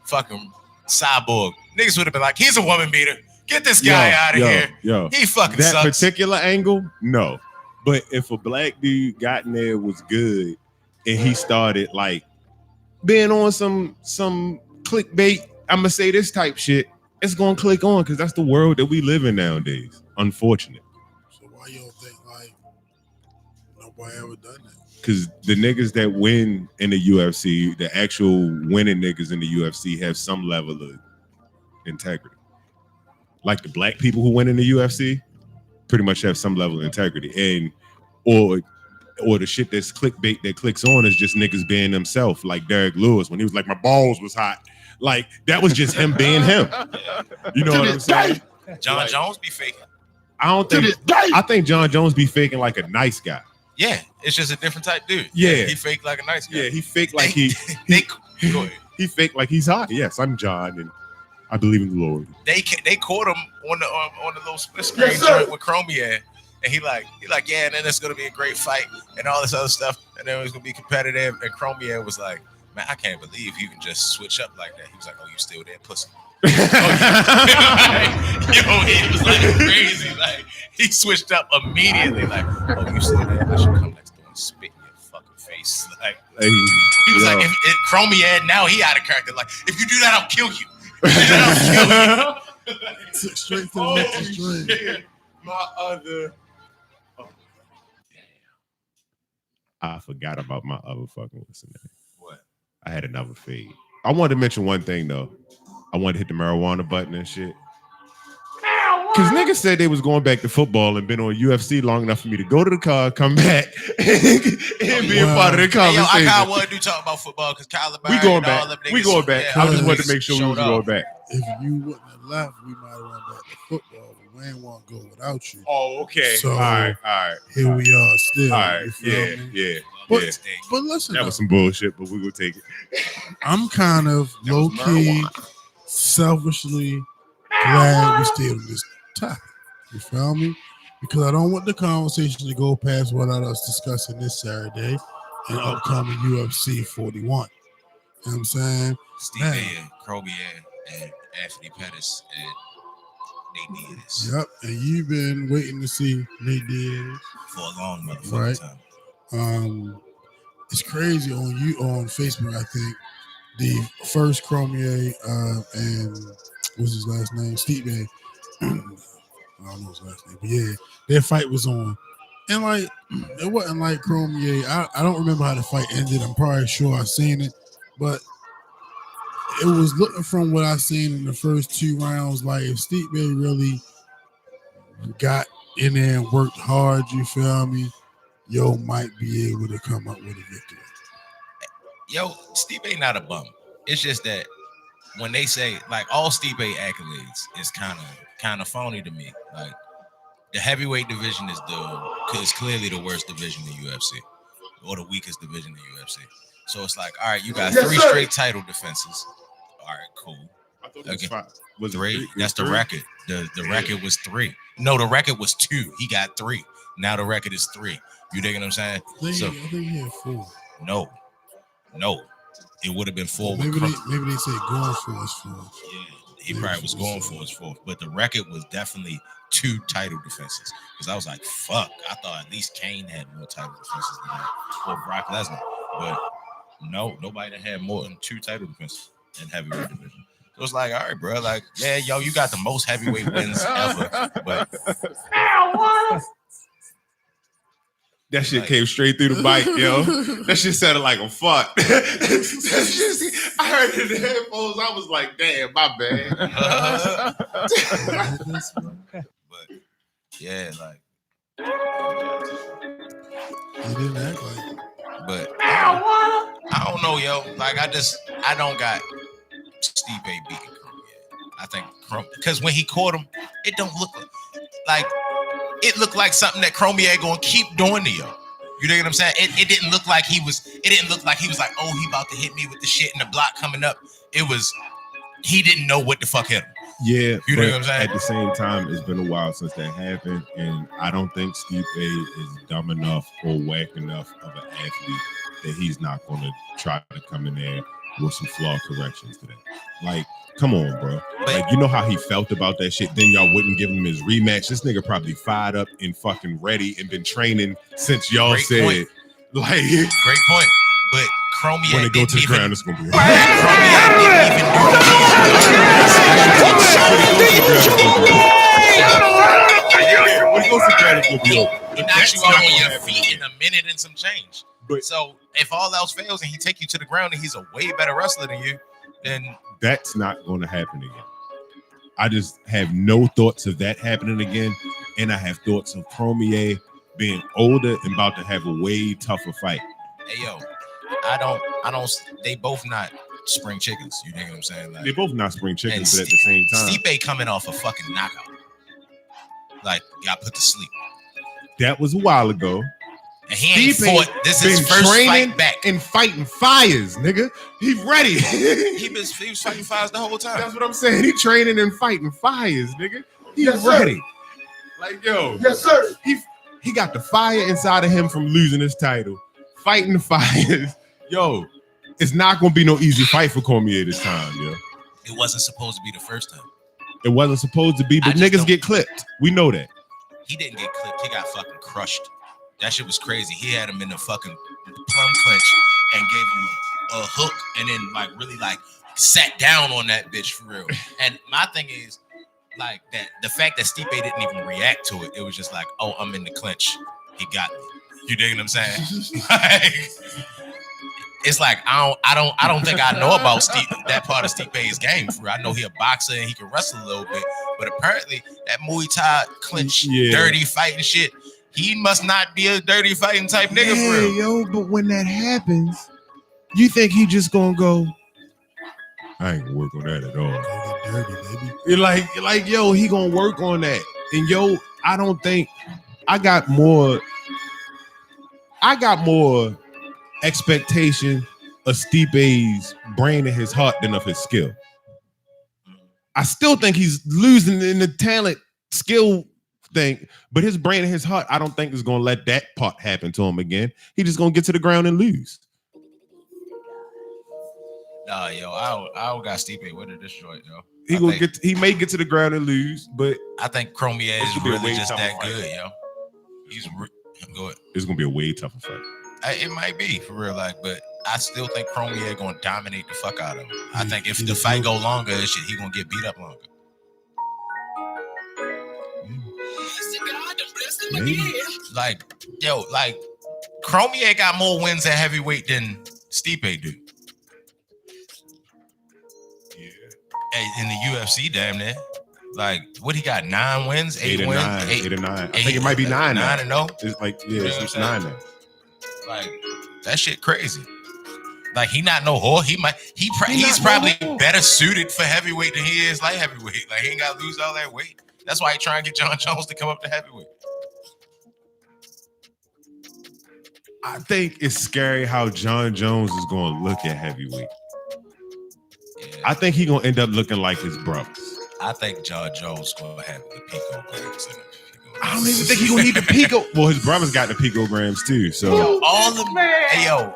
B: fucking Cyborg. Niggas would have been like, he's a woman beater. Get this guy out of here.
E: Yo.
B: He fucking
E: that
B: sucks.
E: particular angle, no. But if a black dude got in there was good and he started like being on some clickbait, I'm gonna say this type shit, it's gonna click on because that's the world that we live in nowadays. Unfortunate.
A: So why you don't think like nobody ever done that?
E: Because the niggas that win in the UFC, the actual winning niggas in the UFC have some level of integrity. Like the black people who win in the UFC pretty much have some level of integrity. And or the shit that's clickbait that clicks on is just niggas being themselves, like Derek Lewis when he was like, my balls was hot. Like that was just him being him. You know what I'm saying?
B: John Jones be faking.
E: I think John Jones be faking like a nice guy.
B: Yeah, it's just a different type dude.
E: Yeah.
B: He fake like a nice guy.
E: Yeah, he fake like
B: Go ahead.
E: he fake like he's hot. Yes, I'm John and I believe in the Lord.
B: They caught him on the little split screen joint with Chromia, and he like, yeah, and then it's gonna be a great fight and all this other stuff, and then it was gonna be competitive. And Chromia was like, man, I can't believe you can just switch up like that. He was like, oh, you still there, pussy? Yo, he was like crazy. Like he switched up immediately. Like, oh, you still there? I should come next door and spit in your fucking face. Like he was like, if Chromia, now he out of character. Like, if you do that, I'll kill you.
A: Straight to the next string.
E: My other. Oh, damn. I forgot about my other fucking listener.
B: What?
E: I had another feed. I wanted to mention one thing though. I wanted to hit the marijuana button and shit. Because niggas said they was going back to football and been on UFC long enough for me to go to the car, come back, and be a part of the conversation.
B: Hey, yo, I kind of wanted to talk about football because Kyler Murray
E: we going
B: and
E: back.
B: all them niggas.
E: We going back.
B: Yeah,
E: I just wanted to make sure we was going back.
A: If you wouldn't have left, we might have went back to football, but we ain't want to go without you.
E: Oh, okay.
A: So,
E: all right.
A: Here we are still.
E: All right.
A: You feel me?
E: Yeah.
A: But listen,
E: that was some bullshit, but we will take it.
A: I'm kind of low key, selfishly glad we stayed on this topic. You feel me? Because I don't want the conversation to go past without us discussing this Saturday and upcoming UFC 41. You know what I'm saying?
B: Steve A, Kroger, and Anthony Pettis and Nate Diaz.
A: Yep, and you've been waiting to see Nate Diaz
B: for a long motherfucking time.
A: It's crazy on Facebook. I think the first Cormier and what's his last name, Steve A. I don't know his last name, but yeah, their fight was on, and like it wasn't like Cormier. I don't remember how the fight ended. I'm probably sure I seen it, but it was looking from what I seen in the first 2 rounds. Like if Steve A really got in there and worked hard, you feel me? Yo might be able to come up with a victory.
B: Yo, Steve A not a bum. It's just that when they say like all Steve A accolades is kind of phony to me. Like the heavyweight division is clearly the worst division in UFC or the weakest division in UFC. So it's like, all right, you got 3 straight title defenses. All right, cool.
E: I thought it was
B: was 3? That's the record. The record was 3. No, the record was 2. He got 3. Now the record is 3. You dig what I'm saying?
A: I think he had 4.
B: No. It would have been 4.
A: Maybe they say going for his 4.
B: Yeah, he probably was going for his 4th. But the record was definitely 2 title defenses. Because I was like, fuck. I thought at least Kane had more title defenses than that. Or Brock Lesnar. But no, nobody had more than 2 title defenses in heavyweight division. it was like, all right, bro. Like, yeah, yo, you got the most heavyweight wins ever. But
E: that shit came straight through the mic, yo. That shit sounded like a fart. I heard it in the headphones. I was like, damn, my bad.
B: But yeah, like,
A: He didn't act like.
B: but I don't know, yo. Like, I don't got Stipe beating Crum yet. I think Crum, because when he caught him, it don't look like it looked like something that Cormier gonna keep doing to you. You know what I'm saying? It didn't look like he was. It didn't look like he was like, oh, he about to hit me with the shit in the block coming up. It was he didn't know what the fuck hit him.
E: Yeah,
B: you know what I'm saying?
E: At the same time, it's been a while since that happened, and I don't think Stipe is dumb enough or whack enough of an athlete that he's not going to try to come in there with some flaw corrections today. Like, come on, bro. Like, you know how he felt about that shit. Then y'all wouldn't give him his rematch. This nigga probably fired up and fucking ready and been training since y'all
B: Great
E: said,
B: point.
E: like,
B: great point. But Cormier
E: when it go to the
B: even,
E: ground, it's gonna be. When it goes to the ground, it's gonna be over.
B: He knocks you out on your feet in a minute and some change.
E: But
B: so if all else fails and he take you to the ground and he's a way better wrestler than you, then
E: that's not going to happen again. I just have no thoughts of that happening again, and I have thoughts of Cormier being older and about to have a way tougher fight.
B: Hey yo, I don't. They both not spring chickens. You know what I'm saying? Like,
E: they're both not spring chickens, but at the same time,
B: Stipe coming off a fucking knockout, like got put to sleep.
E: That was a while ago.
B: And he ain't fought. This is his first fight back
E: and fighting fires, nigga. He ready.
B: he was fighting fires the whole time.
E: That's what I'm saying. He training and fighting fires, nigga. He's ready. Like, yo,
C: Yes, sir.
E: He got the fire inside of him from losing his title, fighting the fires. Yo, it's not gonna be no easy fight for Cormier this time, yo.
B: It wasn't supposed to be the first time.
E: It wasn't supposed to be, but niggas get clipped. We know that.
B: He didn't get clipped. He got fucking crushed. That shit was crazy. He had him in the fucking plum clinch and gave him a hook and then like really like sat down on that bitch for real. And my thing is like that the fact that Stipe didn't even react to it, it was just like, oh, I'm in the clinch. He got me. You dig what I'm saying? Like, it's like I don't think I know about that part of Stipe's game. For real. I know he a boxer and he can wrestle a little bit, but apparently that Muay Thai clinch, dirty fighting shit. He must not be a dirty fighting type nigga for real.
E: Yo, but when that happens, you think he just gonna go, I ain't gonna work on that at all.
A: Go get dirty, baby.
E: You're like, yo, he gonna work on that. And yo, I don't think I got more expectation of Stipe's brain and his heart than of his skill. I still think he's losing in the talent skill thing, but his brain and his heart, I don't think is gonna let that part happen to him again. He just gonna get to the ground and lose.
B: Nah, yo, I don't got Stipe with it this joint, yo.
E: He may get to the ground and lose, but
B: I think Cormier is really just that good, yo. Go ahead.
E: It's gonna be a way tougher fight.
B: It might be for real, like, but I still think Cormier gonna dominate the fuck out of him. I think if the fight go longer, he gonna get beat up longer.
E: Maybe.
B: Like, yo, like Cormier got more wins at heavyweight than Stipe do. Yeah. In the UFC, damn near. Like, what he got? 9 wins, 8 wins,
E: 8 or 9. I think it might be 9 now.
B: 9-0.
E: It's like, yeah, it's 9 now.
B: Like, that shit crazy. Like, he not no whore. He's probably better suited for heavyweight than he is light heavyweight. Like, he ain't got to lose all that weight. That's why he trying to get John Jones to come up to heavyweight.
E: I think it's scary how John Jones is going to look at heavyweight. Yeah. I think he's going to end up looking like his brothers.
B: I think John Jones going to have the picograms in him.
E: I don't even think he's going to need the pico. Well, his brothers got the picograms too. So
B: yo, all of them. Hey, yo.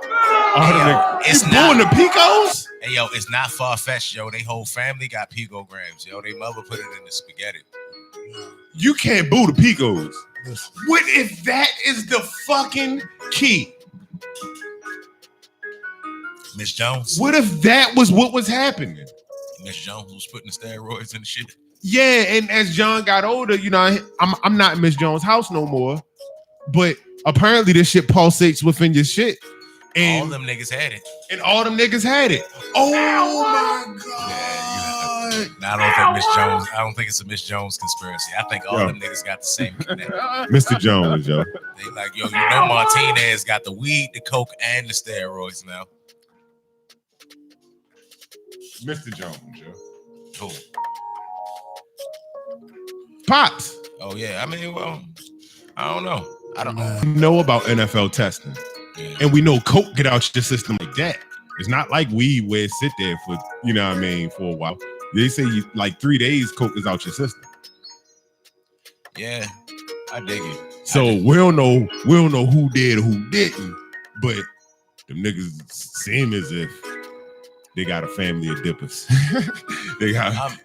E: It's doing the picos?
B: Hey, yo, it's not far-fetched, yo. They whole family got picograms, yo. They mother put it in the spaghetti.
E: You can't boo the picos. What if that is the fucking key?
B: Miss Jones?
E: What if that was what was happening?
B: Miss Jones was putting the steroids and shit.
E: Yeah, and as John got older, you know, I'm not in Miss Jones' house no more, but apparently this shit pulsates within your shit. And
B: all them niggas had it.
E: And all them niggas had it. Oh my
B: God. I don't think it's a Miss Jones conspiracy. I think all them niggas got the same connect.
E: Mr. Jones, yo.
B: They like, yo, you know Martinez got the weed, the coke, and the steroids now.
E: Mr. Jones, yo.
B: Cool.
E: Pops.
B: Oh yeah. I mean, well, I don't know. I don't
E: know about NFL testing. Yeah. And we know coke get out your system like that. It's not like weed where it sit there for, you know what I mean, for a while. They say like 3 days coke is out your system.
B: Yeah, I dig it.
E: So we don't know who did or who didn't, but them niggas seem as if they got a family of dippers.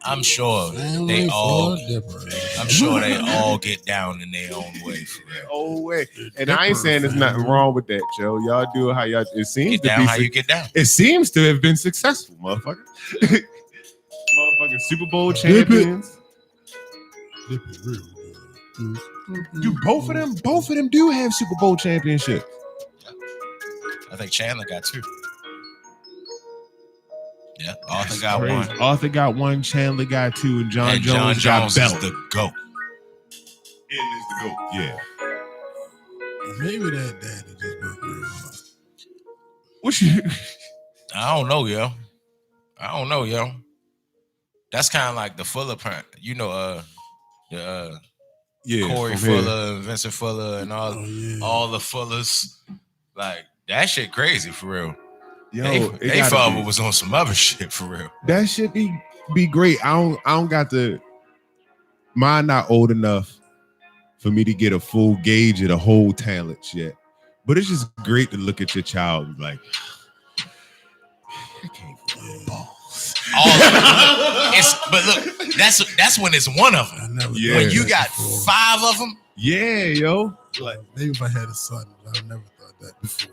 B: I'm sure they all. I'm sure they all get down in their own way.
E: Their own way. And I ain't saying there's nothing wrong with that, Joe. Y'all do it how y'all. It seems
B: get
E: to be
B: how you get down.
E: It seems to have been successful, motherfucker. Motherfucking Super Bowl champions. Do both of them do have Super Bowl championships?
B: I think Chandler got 2. Yeah, Arthur got 1.
E: Arthur got 1. Chandler got 2, and John Jones got belt.
B: Is the GOAT.
E: It is the GOAT. Yeah.
A: Maybe that daddy just broke your heart.
E: What you?
B: I don't know, yo. That's kind of like the Fuller parent, you know. Corey Fuller, Vincent Fuller, and all the Fullers. Like that shit crazy for real.
E: Yo,
B: they father was on some other shit for real.
E: That shit be great. I don't got the mine not old enough for me to get a full gauge of the whole talents yet. But it's just great to look at your child and be like, I can't find balls.
B: But look, that's when it's one of them. When you got 5 of them.
E: Yeah, yo.
A: Like maybe if I had a son, I never thought that before.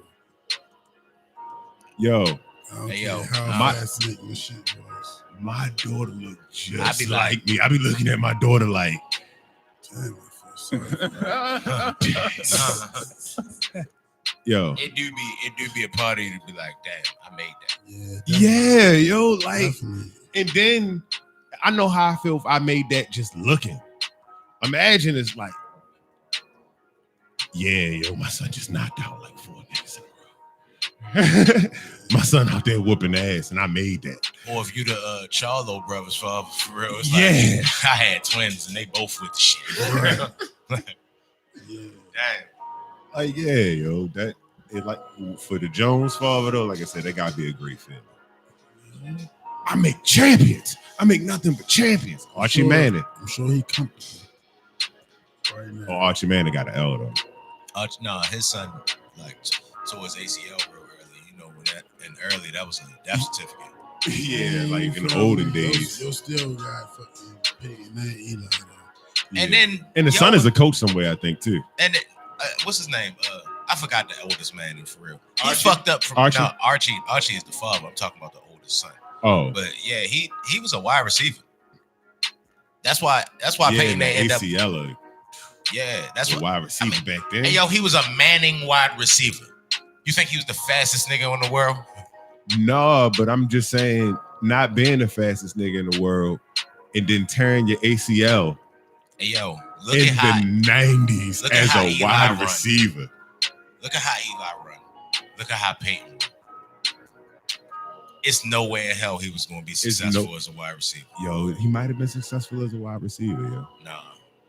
E: Yo,
A: how fascinating this shit was.
E: My daughter look just like me. I be looking at my daughter like, damn, I feel sorry. Yo,
B: it do be a party to be like, damn, I made that.
E: Yeah, yo, like, definitely. And then I know how I feel if I made that just looking. Imagine it's like, yeah, yo, my son just knocked out like 4 niggas in a row. My son out there whooping ass, and I made that.
B: Or if you the Charlo brothers, for real, it's
E: like,
B: I had twins, and they both with the shit.
E: Right. Damn. Like, yeah, yo, that it like for the Jones father though, like I said, that gotta be a great family. I make champions. I make nothing but champions. Archie Manning.
A: I'm sure he comfortable right now.
E: Oh, Archie Manning got an L though.
B: No, his son like tore his ACL real early. You know, when that and early that was a death certificate.
E: Yeah, like in the olden days.
A: You still got fucking Peyton and Eli though.
B: And then
E: the son is a coach somewhere, I think too.
B: And what's his name? I forgot the oldest man in for real. He fucked up from Archie. No, Archie is the father. I'm talking about the oldest son.
E: Oh,
B: but yeah, he was a wide receiver. That's why Peyton they end up. Yeah, that's what
E: wide receiver back then.
B: Hey, yo, he was a Manning wide receiver. You think he was the fastest nigga in the world?
E: No, but I'm just saying, not being the fastest nigga in the world and then tearing your ACL.
B: Hey, yo,
E: look in at the 90s as a wide receiver.
B: Look at how Eli run. Look at how Peyton run. It's no way in hell he was going to be successful as a wide receiver.
E: Yo, he might have been successful as a wide receiver, yo.
B: Nah,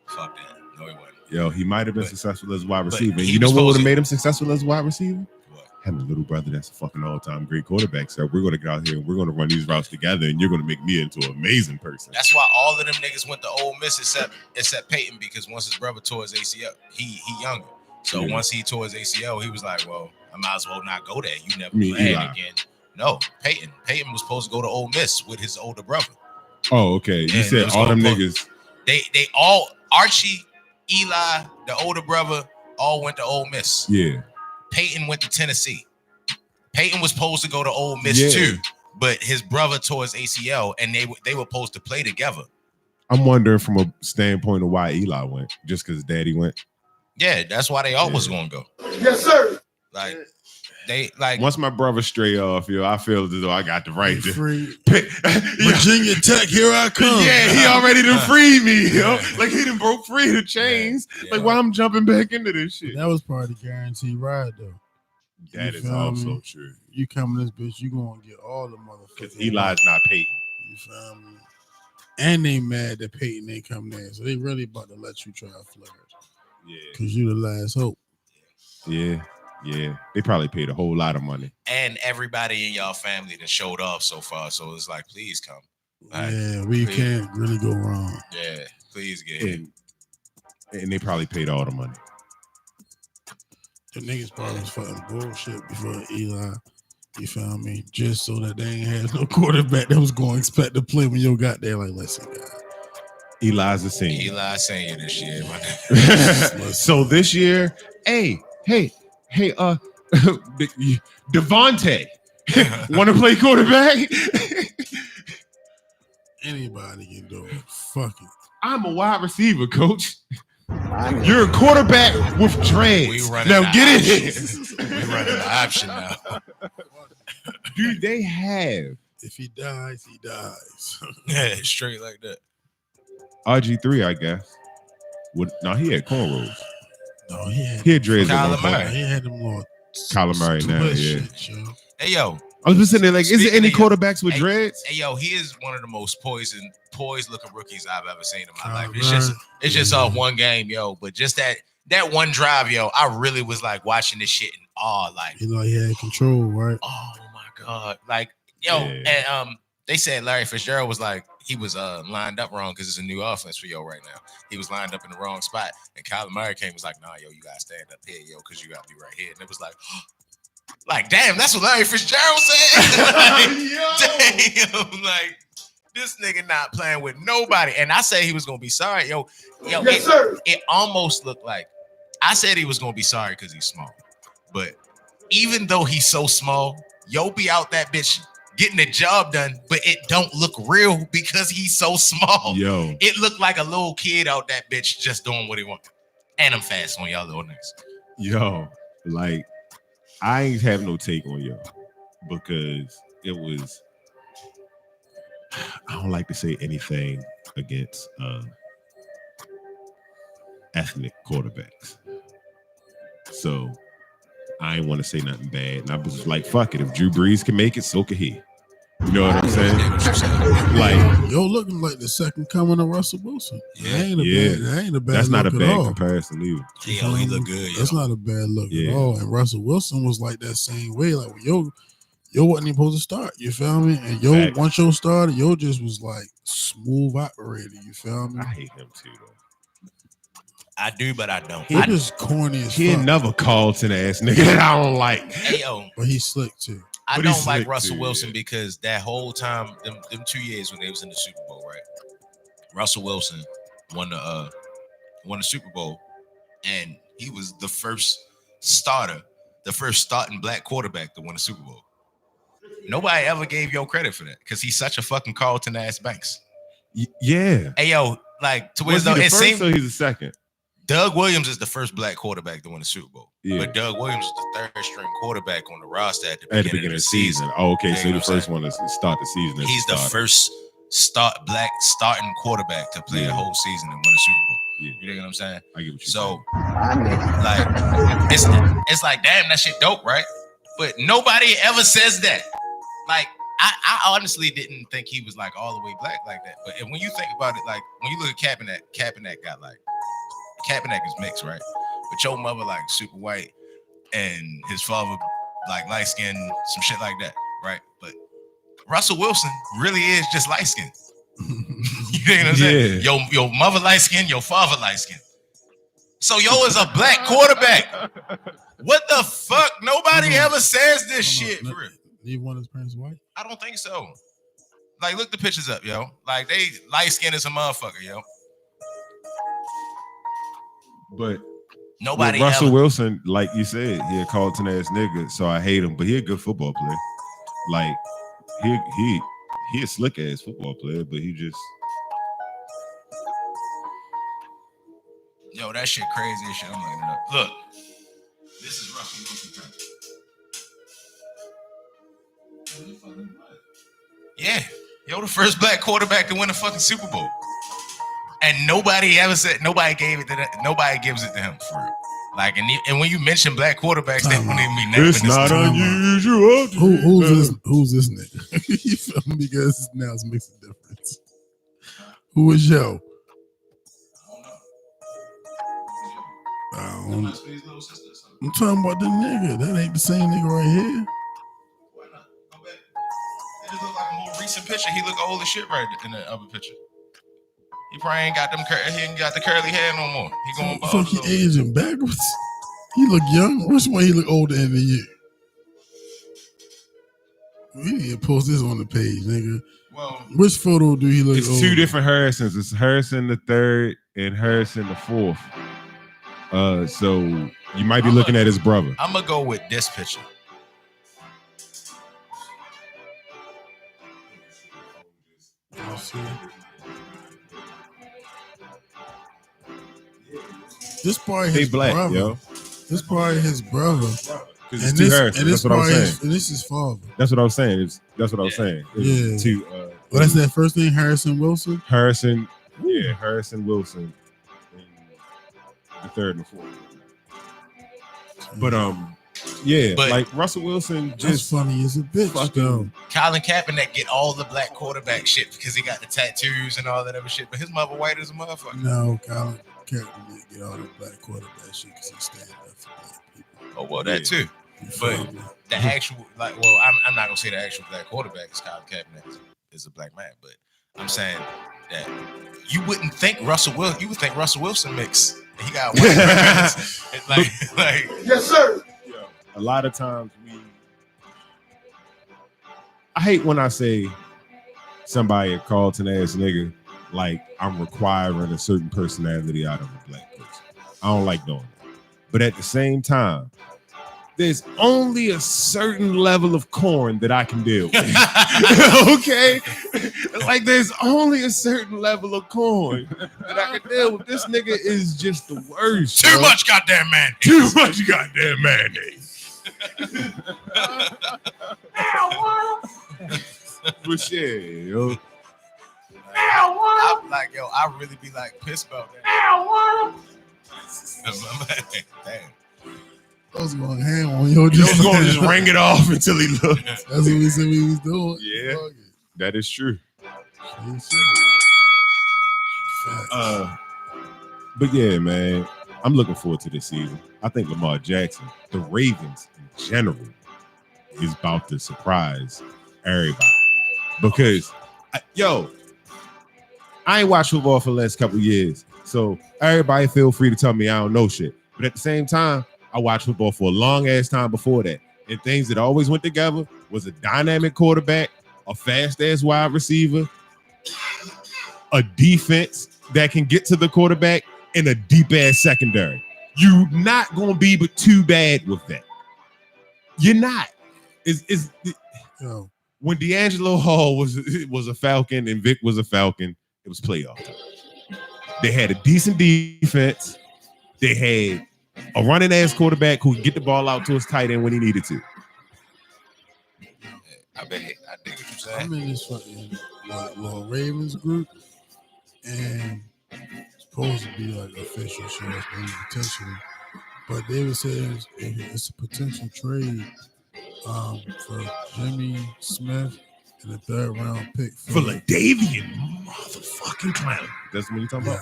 B: fuck that. No, he wasn't.
E: Yo, he might have been successful as a wide receiver. And you know what would have made him successful as a wide receiver?
B: What?
E: Having a little brother that's a fucking all-time great quarterback. So we're going to get out here and we're going to run these routes together and you're going to make me into an amazing person.
B: That's why all of them niggas went to Ole Miss except Peyton, because once his brother tore his ACL, he younger. So once he tore his ACL, he was like, well, I might as well not go there. You never play again. No, Peyton was supposed to go to Ole Miss with his older brother.
E: Oh, okay. You said all them niggas.
B: They all, Archie, Eli, the older brother, all went to Ole Miss.
E: Yeah.
B: Peyton went to Tennessee. Peyton was supposed to go to Ole Miss too. but his brother tore his ACL, and they were supposed to play together.
E: I'm wondering from a standpoint of why Eli went, just because Daddy went.
B: Yeah, that's why they always gonna go.
C: Yes, sir.
B: Like they like
E: Once my brother stray off, I feel as though I got the right to
A: free
E: pick.
A: Virginia Tech. Here I come.
E: Yeah, he already done freed me. Yo.
B: Yeah.
E: Like he done broke free of the chains.
B: Yeah.
E: Like why I'm jumping back into this shit.
A: That was part of the guaranteed ride, though.
E: That
A: You
E: is
A: feel
E: also
A: me?
E: true.
A: You come in this bitch, you gonna get all the
E: Because
A: motherfuckers.
E: Eli's not Peyton.
A: You feel me? And they mad that Peyton ain't come there, so they really about to let you try to flirt.
E: Yeah.
A: Cause you the last hope.
E: Yeah. They probably paid a whole lot of money.
B: and everybody in y'all family that showed off so far. So it's like, please come. Like,
A: Yeah, we
B: please.
A: can't really go wrong.
B: Yeah, please get here.
E: And they probably paid all the money.
A: The niggas probably was fucking bullshit before Eli. You feel me? Just so that they ain't had no quarterback that was going to expect to play when you got there. Like, listen, guys.
E: Eli's a senior.
B: Eli saying this shit, my nigga.
E: So this year, hey, Devontae, want to play quarterback?
A: Anybody can do it. Fuck it.
E: I'm a wide receiver, coach. You're a quarterback with dreads.
B: We running
E: Now
B: the
E: get
B: option.
E: it.
B: We running the option now.
E: Do they have
A: If he dies, he dies.
B: Yeah, straight like that.
E: RG3? I guess. No, he had cornrows.
A: No, he had
E: dreads. at one
B: Kyler
E: point.
B: Murray.
A: He had them little
E: Kyler Murray now,
A: twist
E: yeah.
A: shit, yo.
B: Hey yo,
E: I was just sitting there like, is there
B: Speaking
E: any
B: of-
E: quarterbacks with
B: hey,
E: dreads?
B: hey yo, he is one of the most poised looking rookies I've ever seen in my
A: Kyler
B: life. It's just
A: Murray.
B: off one game, yo. But just that one drive, yo, I really was like watching this shit in awe, like,
A: He like he had control, right?
B: oh my god, like yo,
E: Yeah.
B: and they said Larry Fitzgerald was like he was lined up wrong because it's a new offense for yo right now. He was lined up in the wrong spot, and Kyler Murray came and was like, nah, yo, you gotta stand up here, yo, because you gotta be right here. And it was like, damn, that's what Larry Fitzgerald said. Like, damn, like this nigga not playing with nobody. And I say he was gonna be sorry, yo.
C: Yes, sir.
B: It almost looked like I said he was gonna be sorry because he's small, but even though he's so small, yo be out that bitch getting the job done, but it don't look real because he's so small.
E: Yo,
B: It looked like a little kid out that bitch just doing what he wants. And I'm fast on y'all little niggas.
E: like I ain't have no take on yo because it was. I don't like to say anything against ethnic quarterbacks, so I ain't want to say nothing bad. And I was just like, fuck it. If Drew Brees can make it, so can he. You know what I'm saying? Like,
A: Yo, looking like the second coming of Russell Wilson.
B: Yeah.
A: That ain't a bad
E: that's not a
A: look at
E: bad
A: all.
E: comparison either.
B: Yo, he look good. Yo.
A: That's not a bad look
E: Yeah.
A: at all. And Russell Wilson was like that same way. Like, yo wasn't even supposed to start. You feel me? And yo,
E: Facts.
A: once yo started, yo just was like smooth operator. You feel me?
E: I hate him too, though.
B: I do, but I don't.
A: He just corny as
E: He
A: fuck.
E: another Carlton ass nigga that I don't like.
B: Hey yo,
A: But he's slick too.
B: I
E: But he's
B: don't like
E: slick
B: Russell
E: too,
B: Wilson
E: yeah.
B: because that whole time, them 2 years when they was in the Super Bowl, right? Russell Wilson won the Super Bowl, and he was the first starting black quarterback to win the Super Bowl. Nobody ever gave yo credit for that because he's such a fucking Carlton ass Banks.
E: Yeah.
B: Hey yo, like to where
E: Was he
B: though
E: the
B: it
E: first
B: seemed
E: or he's the second?
B: Doug Williams is the first black quarterback to win the Super Bowl.
E: Yeah.
B: But Doug Williams is the third string quarterback on the roster at the
E: At the
B: beginning of the season.
E: Oh, okay.
B: You
E: So
B: know
E: the
B: what I'm
E: first one to start the season. as
B: He's the
E: starter.
B: first black starting quarterback to play
E: Yeah.
B: the whole season and win a Super Bowl.
E: Yeah.
B: You know what I'm saying?
E: I get what you're
B: So
E: saying.
B: like it's like damn, that shit dope, right? But nobody ever says that. Like I honestly didn't think he was like all the way black like that. But when you think about it, like when you look at Kaepernick got like Kaepernick is mixed, right? But your mother like super white and his father like light skinned, some shit like that, right? But Russell Wilson really is just light skinned. You know what I'm saying? Your mother light skinned, your father light skinned. So yo is a black quarterback. What the fuck? Nobody ever says this shit for real.
A: Neither one of his parents white?
B: I don't think so. Like, look the pictures up, yo. Like, they light skinned as a motherfucker, yo.
E: But
B: Nobody
E: Russell
B: ever.
E: Wilson, like you said, he a Carlton ass nigga, so I hate him. But he a good football player. Like He a slick ass football player, but he just
B: Yo, that shit crazy as shit. I'm looking it up. Look, this is Russell Wilson. Yeah, yo, the first black quarterback to win a fucking Super Bowl, and nobody ever said nobody gave it to that. Nobody gives it to him for real. Like, and when you mention black quarterbacks, they don't even be naming
E: it's
B: this
E: not
B: nigga.
E: unusual.
A: Who's this nigga? You feel me? Because now it makes a difference. Who is yo? I'm talking about the nigga. That ain't the same nigga right here.
B: Why not? Go back. It just look like a more recent picture. He look old as shit right in the other picture. He probably ain't got them. He ain't got the curly hair no more. He going bald.
A: Fuck, he aging backwards. He look young. Which one he look older than you? We need to post this on the page, nigga.
B: Well,
A: which photo do he look
E: It's
A: older?
E: two different Harrisons. It's Harrison the third and Harrison the fourth. So you might be looking at his brother.
B: I'm gonna go with this picture.
A: This probably
E: They
A: his
E: black,
A: brother.
E: yo.
A: This probably his brother.
E: It's two Harrisons. That's what I'm saying.
A: And this is father.
E: That's what I was saying. That's what I was saying.
A: Yeah.
E: Two.
A: Well, that's that first name, Harrison Wilson.
E: Harrison. Yeah, Harrison Wilson. And the third and fourth. But yeah,
B: But
E: like Russell Wilson
A: That's
E: just
A: funny as a bitch, though.
B: Colin Kaepernick get all the black quarterback shit because he got the tattoos and all that other shit. But his mother white as a motherfucker.
A: No, Colin Kaepernick get all the black quarterback shit because he stand up for black people.
B: Oh well, that too.
A: You feel
B: But
A: me?
B: the actual, like, well, I'm not gonna say the actual black quarterback is Colin Kaepernick is a black man, but I'm saying that you wouldn't think Russell Wilson. You would think Russell Wilson mix. He got white friends. like
C: Yes, sir.
E: a lot of times I hate when I say somebody a Carlton ass nigga, like I'm requiring a certain personality out of a black person. I don't like doing that. But at the same time, there's only a certain level of corn that I can deal with. Okay? Like there's only a certain level of corn that I can deal with. This nigga is just the worst.
B: too much goddamn man.
E: Too much goddamn mayonnaise. But shit, yo.
B: I'm like, yo, I really be like pissed about that. Damn.
A: I was going ham on your
E: He was gonna just ring it off until he looked.
A: That's what we said we was doing.
E: Yeah.
A: Fuck it.
E: That is true.
A: Facts.
E: But yeah, man, I'm looking forward to this season. I think Lamar Jackson, the Ravens in general, is about to surprise everybody. Because, I ain't watched football for the last couple of years. So everybody feel free to tell me I don't know shit. But at the same time, I watched football for a long ass time before that. And things that always went together was a dynamic quarterback, a fast ass wide receiver, a defense that can get to the quarterback, and a deep ass secondary. You're not gonna be but too bad with that. You're not.
A: Yo,
E: When D'Angelo Hall was a Falcon and Vic was a Falcon, it was playoff time. They had a decent defense. They had a running ass quarterback who could get the ball out to his tight end when he needed to.
B: I dig what you're saying.
A: I'm in this fucking little Ravens group, and it's supposed to be like official shit, maybe potentially, but they would say it's a potential trade for Jimmy Smith and a third round pick for
E: Philadelphia motherfucking clown. That's what you're talking about?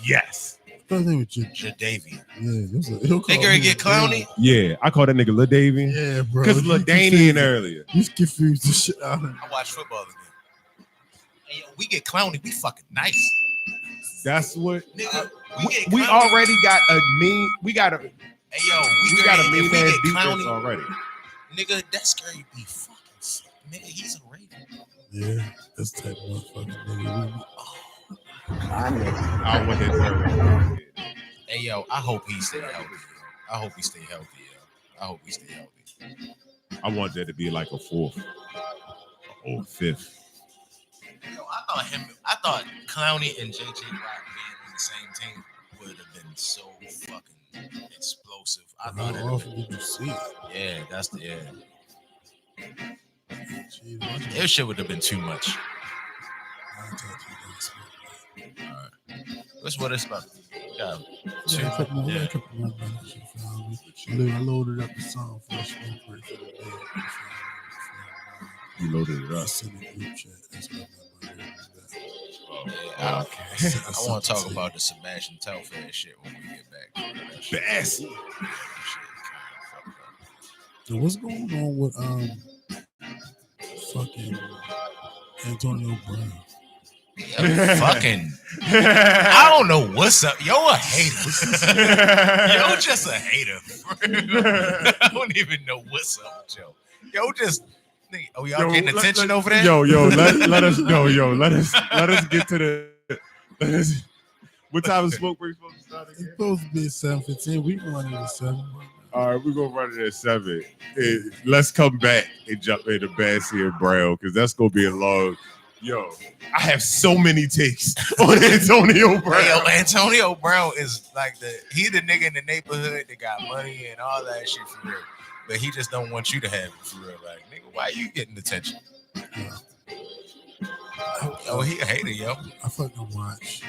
E: Yes.
A: I thought they were
B: Jadavian.
A: Yeah,
B: They gonna get Clowney?
E: Yeah, I call that nigga LaDavian.
A: Yeah, bro.
E: Because LaDavian earlier.
A: You confused the shit out of me.
B: I watch football again. Hey, yo, we get Clowney, we fucking nice.
E: That's what
B: Nigga,
E: we already got a mean. We got a
B: Hey yo,
E: we got a
B: if
E: mean
B: we
E: ass
B: get
E: defense
B: Clowney,
E: already.
B: nigga, that scary be fucking sick. Nigga, he's a Raven.
A: Yeah, that's the type of motherfucker nigga.
E: I want that third round.
B: Hey yo, I hope he stay healthy. I hope he stay healthy, yo. I hope he stay healthy.
E: I want that to be like a fourth. or fifth.
B: Yo, I thought Clowney and JJ Watt being on the same team would have been so fucking explosive. I
A: How
B: thought it.
A: often did you see it?
B: Yeah, that's the yeah.
A: Jeez, why should
B: Their shit would have been too much.
A: I talk to you guys?
B: What's what it's about? Yeah,
A: We got a couple more. We got
B: yeah.
A: a couple more minutes. You feel me? I loaded up the song for a smoke break for the day.
E: You loaded it
A: I
E: up.
A: sent a group chat. That's what I'm about.
B: Yeah,
E: Okay.
B: I want to talk about the Sebastian Telfair shit when we get back. That shit,
E: Best.
B: shit kinda fucked up.
A: So what's going on with fucking Antonio Brown?
B: Yo, fucking, I don't know what's up. Yo, a hater. Yo, just a hater. I don't even know what's up with Joe. Yo, just. Oh, y'all getting attention over there?
E: Let us know. Let us get to the. What time is smoke break supposed to start
A: It's
E: again?
A: supposed to be at 7:15. We can run it at 7.
E: All right, we're gonna run it at 7. Let's come back and jump into Bassy and Brown because that's gonna be a long. Yo, I have so many takes on Antonio Brown.
B: Hey, yo, Antonio Brown is like he the nigga in the neighborhood that got money and all that shit for real. But he just don't want you to have it for real. Like, nigga, why you getting attention? Oh, he a hater, yo.
A: I fucking watched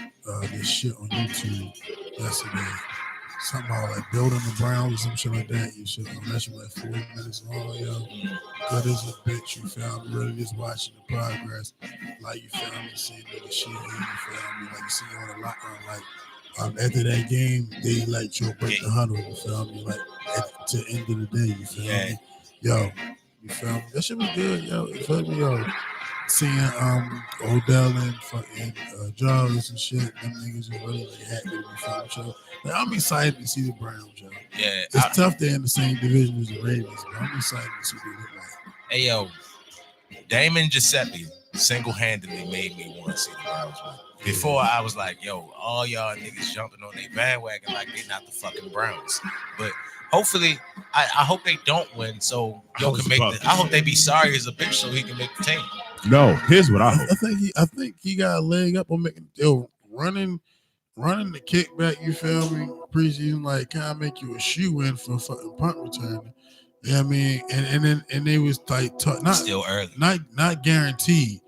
A: this shit on YouTube yesterday. Something about like building the Browns or some shit like that. You should that shit like 40 minutes long, yo. Good as a bitch, you feel me? Really just watching the progress. Like you feel me, seeing nigga shit, you feel me? Like you see on the lock after that game, they like Joe break the huddle, you feel me? Like to the end of the day, you feel me? Yo, you feel me? That shit was good, yo. You feel me, yo? Seeing Odell and fucking Jarvis and shit, them niggas are really like happy to be found, yo. Like, I'm excited to see the Browns, yo.
B: Yeah.
A: It's tough they're in the same division as the Ravens, but I'm excited to see what they look like.
B: Hey, yo, Damon Giuseppe single-handedly made me want to see the Browns win. Before I was like, yo, all y'all niggas jumping on their bandwagon like they not the fucking Browns. But hopefully, I hope they don't win so yo can make I hope they be sorry as a bitch so he can make the team.
E: No, here's what I hope.
A: I think he got a leg up on making running the kickback, you feel me? Preseason like kind of make you a shoe in for fucking punt return. You know what I mean? And they was like not
B: still early.
A: Not guaranteed.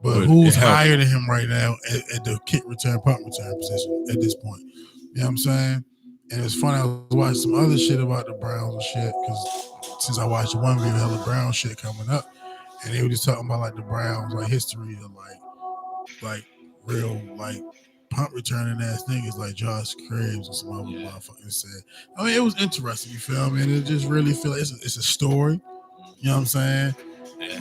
A: But who's higher than him right now at the kick return, punt return position at this point? You know what I'm saying? And it's funny, I was watching some other shit about the Browns and shit, because since I watched one video, hella Brown shit coming up, and they were just talking about like the Browns, like history of like real like punt returning ass niggas like Josh Cribbs and some other motherfuckers said. I mean, it was interesting, you feel me? And it just really feel like it's a story. You know what I'm saying?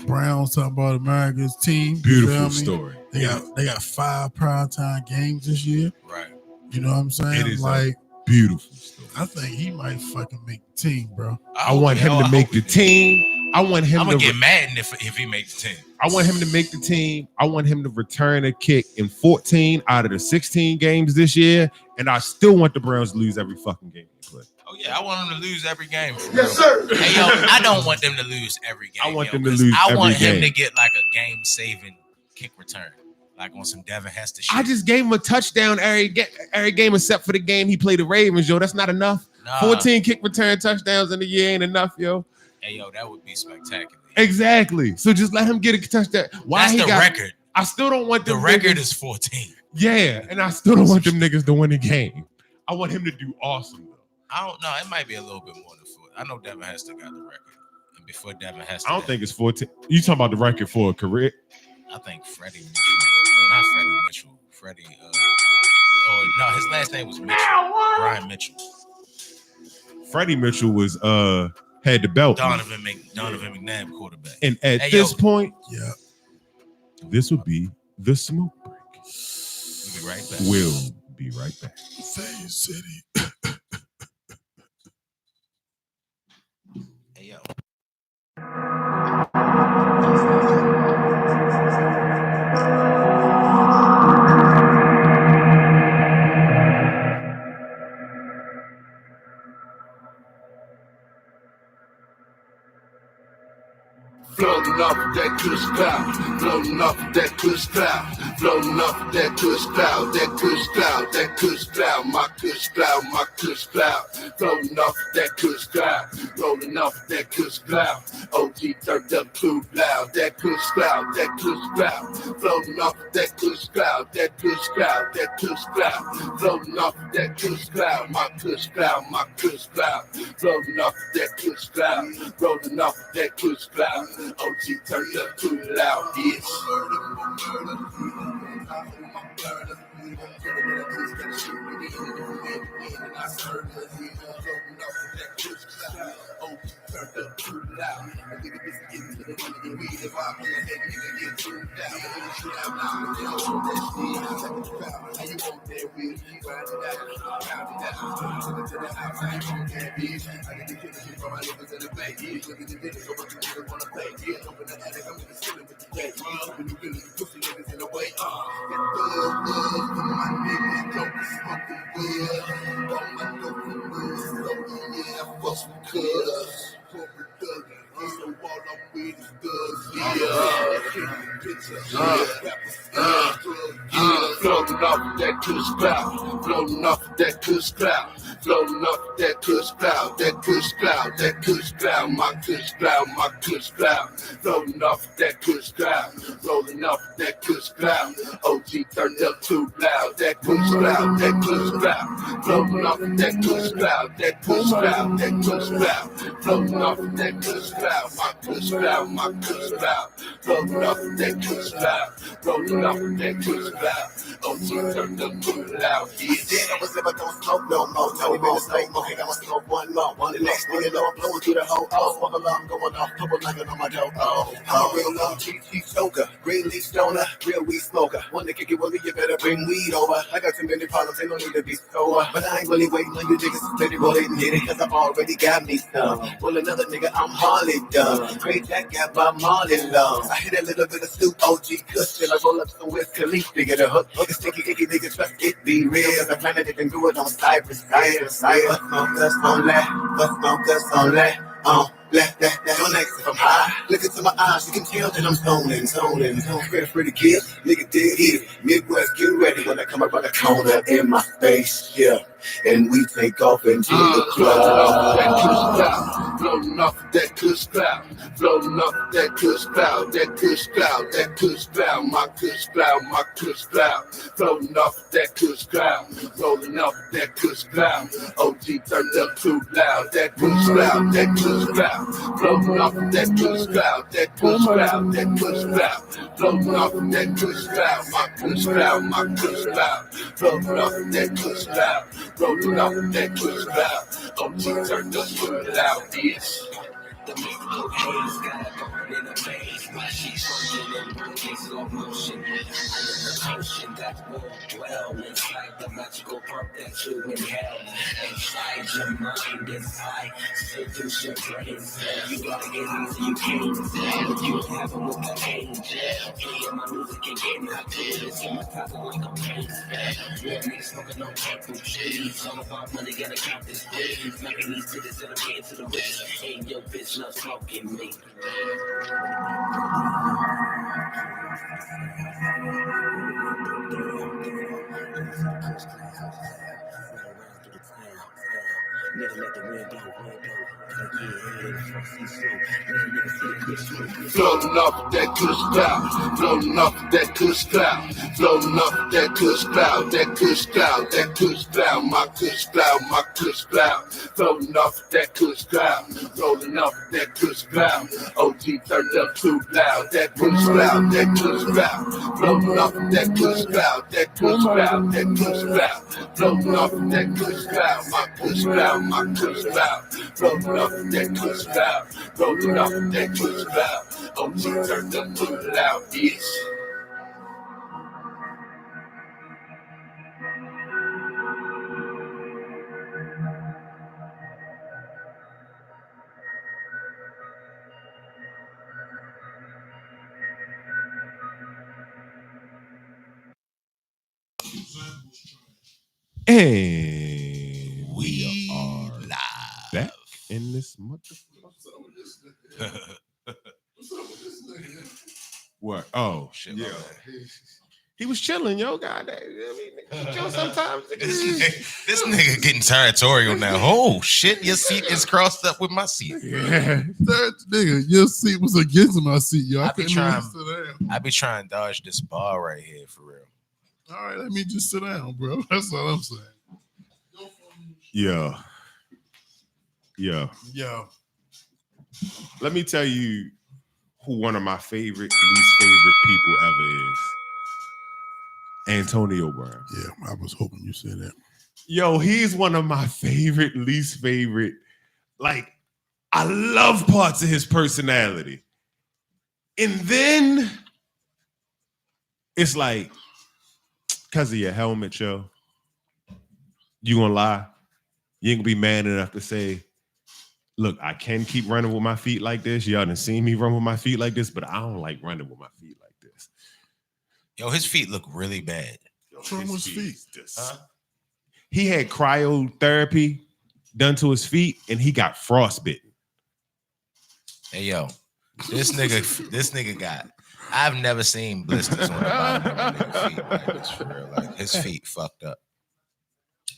A: Browns talking about America's team.
E: Beautiful story.
A: They got 5 primetime games this year.
B: Right.
A: You know what I'm saying?
E: It is
A: like
E: beautiful story.
A: I think he might fucking make the team, bro.
E: I want him to make the team. I want him
B: I'm
E: to
B: gonna get mad if he makes the team.
E: I want him to make the team. I want him to return a kick in 14 out of the 16 games this year, and I still want the Browns to lose every fucking game they play.
B: Oh yeah, I want them to lose every game.
C: Yes, sir.
B: Hey yo, I don't want them to lose every game.
E: I want
B: yo,
E: them to lose
B: I
E: every
B: want him
E: game.
B: to get like a game-saving kick return, like on some Devin Hester shit.
E: I just gave him a touchdown every game except for the game he played the Ravens, yo. That's not enough.
B: Nah.
E: 14 kick return touchdowns in a year ain't enough, yo.
B: Hey yo, that would be spectacular.
E: Exactly. So just let him get a touchdown.
B: That's the record.
E: I still don't want
B: the
E: them
B: record
E: niggas,
B: is 14.
E: Yeah, and I still don't want them niggas to win the game. I want him to do awesome though.
B: I don't know. It might be a little bit more than 4. I know Devin Hester got the record, and before Devin Hester,
E: I don't think it's 14. You talking about the record for a career?
B: I think Freddie Mitchell, not Freddie Mitchell. Freddie. No, his last name was Mitchell. Brian Mitchell.
E: Freddie Mitchell was had the belt.
B: Donovan McNabb quarterback.
E: And at this point,
A: yeah,
E: this would be the smoke break.
B: We'll be right back.
E: We'll be right back.
A: Fayette City.
B: Hey yo.
C: Floating off that kush cloud, floating off that kush cloud, floating off that kush cloud, that kush cloud, that kush cloud, my kush cloud, my kush cloud, floating off that kush cloud, rolling off that kush cloud, OG turned up too loud, that kush cloud, that kush cloud, floating off that kush cloud, that kush cloud, that kush cloud, floating off that kush cloud, my kush cloud, my kush cloud, floating off that kush cloud, rolling off that kush cloud. OG turned up too loud, bitch. Turned up too loud. I think it's getting to the money and weed. If I pull that nigga get too down, now they don't want that shit. How you want that weed? Find it out, pound it out. Took it to the house, I ain't want that bitch. I get the killing from my niggas in the bank. Look at the niggas, so what the niggas wanna play. Open the attic, I'm in the ceiling with the gate. When you really pussy niggas in the way, get thug for my niggas, don't be smoking weed. All my dope for weed, so yeah, I fuck some cuz. Corporate thug, so all I'm with is thugs, floating off that kush cloud, floating off that kush cloud, floating off that kush cloud, that kush cloud, that kush cloud, my kush cloud, my kush cloud, floating off that kush cloud, rolling off that kush cloud, OG turned up too loud, that kush cloud, that kush cloud, floating off that kush cloud, that kush cloud, that kush cloud, floating off that kush cloud, my kush cloud, my kush cloud, floating off that kush cloud, rolling off that kush cloud, OG turned up too loud,
F: Then I was never gonna smoke no more. 20 minutes late, okay, I'ma smoke one more. One the next minute, I'm blowing through the whole oh. Smoke alarm going off, couple knocking on my door. I'm a real long cheap stoker, green leaf stoner, real weed smoker. One to kick it with me, you better bring weed over. I got too many problems, ain't no need to be sober. But I ain't really waiting on you niggas to roll it and hit it, cause I already got me some. Well, another nigga, I'm Harley done. Great Jack got my Marley lungs. I hit a little bit of Snoop OG Kush till I roll up some Wiz Khalifa. Get a hook, the sticky icky niggas, trust it be real. Cause I plan it and do it on Cypress, Cypress. Focus on that, focus on that. Don't ask if I'm high. Look into my eyes, you can tell that I'm zoning. Ready for the kid, nigga dead here. Midwest, get ready when I come around the corner in my face, yeah. And we take off into the club.
C: Floating off that kush cloud, floating off that kush cloud, that kush cloud, that kush cloud, my kush cloud, my kush cloud, floating off that kush cloud, rolling off that kush cloud, OG turned up too loud, that kush cloud, that kush cloud, floating off that kush cloud, that kush cloud, that kush cloud, floating off that kush cloud, my kush cloud, my kush cloud, floating off that kush cloud, rolling off that kush cloud, OG turned up too loud, bitch.
G: The mystical haze got a burn in a maze. My she's working in moving slow motion. I am the ocean that will dwell inside the magical pump that you inhale. Inside your mind, inside seduce your brain cell. You gotta get easy, you can't tell. If you have it with the angel, playing my music and getting hot to it. It's hypnotizing like a pain spell. Real niggas smoking no purple trees. All about money, gotta count this please. Making these titties and I'm getting to the riches. Ain't your bitch love smoking me.
C: Floating off that kush cloud, floating off that kush cloud, floating off that kush cloud, that kush cloud, that kush cloud, my kush cloud, my kush cloud, floating off that kush cloud, rolling off that kush cloud, OG turned up too loud, that kush cloud, that kush cloud, floating off that kush cloud, that kush cloud, that kush cloud, floating off that kush cloud, my kush cloud, my kush cloud, floating off that kush cloud, rolling off that kush cloud, OG turned up too loud, bitch.
E: And we are
B: live.
E: back in this motherfucker. What? Oh,
B: Shit,
E: yeah.
B: my bad.
E: He was chilling, yo. God, I mean, chill sometimes.
B: This nigga getting territorial now. Oh shit, your seat is crossed up with my seat.
E: Yeah.
A: That nigga, your seat was against my seat, yo. I
B: be
A: couldn't
B: trying-
A: even sit down.
B: I be trying to dodge this bar right here for real.
A: All right, let me just sit down, bro. That's all I'm saying.
E: Yeah. Yeah.
A: Yo,
E: Let me tell you who one of my least favorite people ever is. Antonio Brown.
A: yeah, I was hoping you said that.
E: Yo, he's one of my least favorite. Like, I love parts of his personality. And then it's like, because of your helmet, yo, you gonna lie? You ain't gonna be man enough to say, look, I can keep running with my feet like this. Y'all done seen me run with my feet like this, but I don't like running with my feet like this.
B: Yo, his feet look really bad.
E: Yo,
A: What's wrong with his feet?
B: Huh?
E: He had cryotherapy done to his feet, and he got frostbitten.
B: Hey yo, this nigga got. I've never seen blisters on the bottom of a nigga feet like this for real. Like his feet fucked up.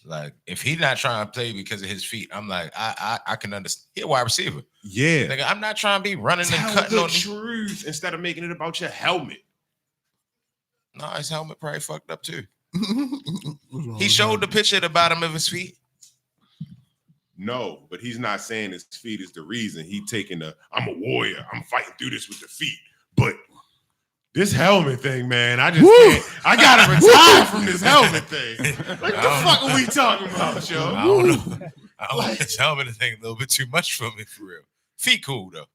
B: Like if he not trying to play because of his feet, I'm like I can understand. He a wide receiver.
E: Yeah.
B: Nigga, I'm not trying to be running and
E: Tell
B: cutting
E: the
B: on.
E: truth instead of making it about your helmet.
B: No, his helmet probably fucked up too.
A: What's wrong
B: He
A: with
B: showed the
A: that?
B: picture at the bottom of his feet.
E: No, but he's not saying his feet is the reason. He taking I'm a warrior. I'm fighting through this with the feet. But this helmet thing, man, I just can't. I gotta retire from this helmet thing. Like, the fuck are we talking about,
B: I
E: yo?
B: don't know. I don't know. His helmet thing a little bit too much for me for real. Feet cool though.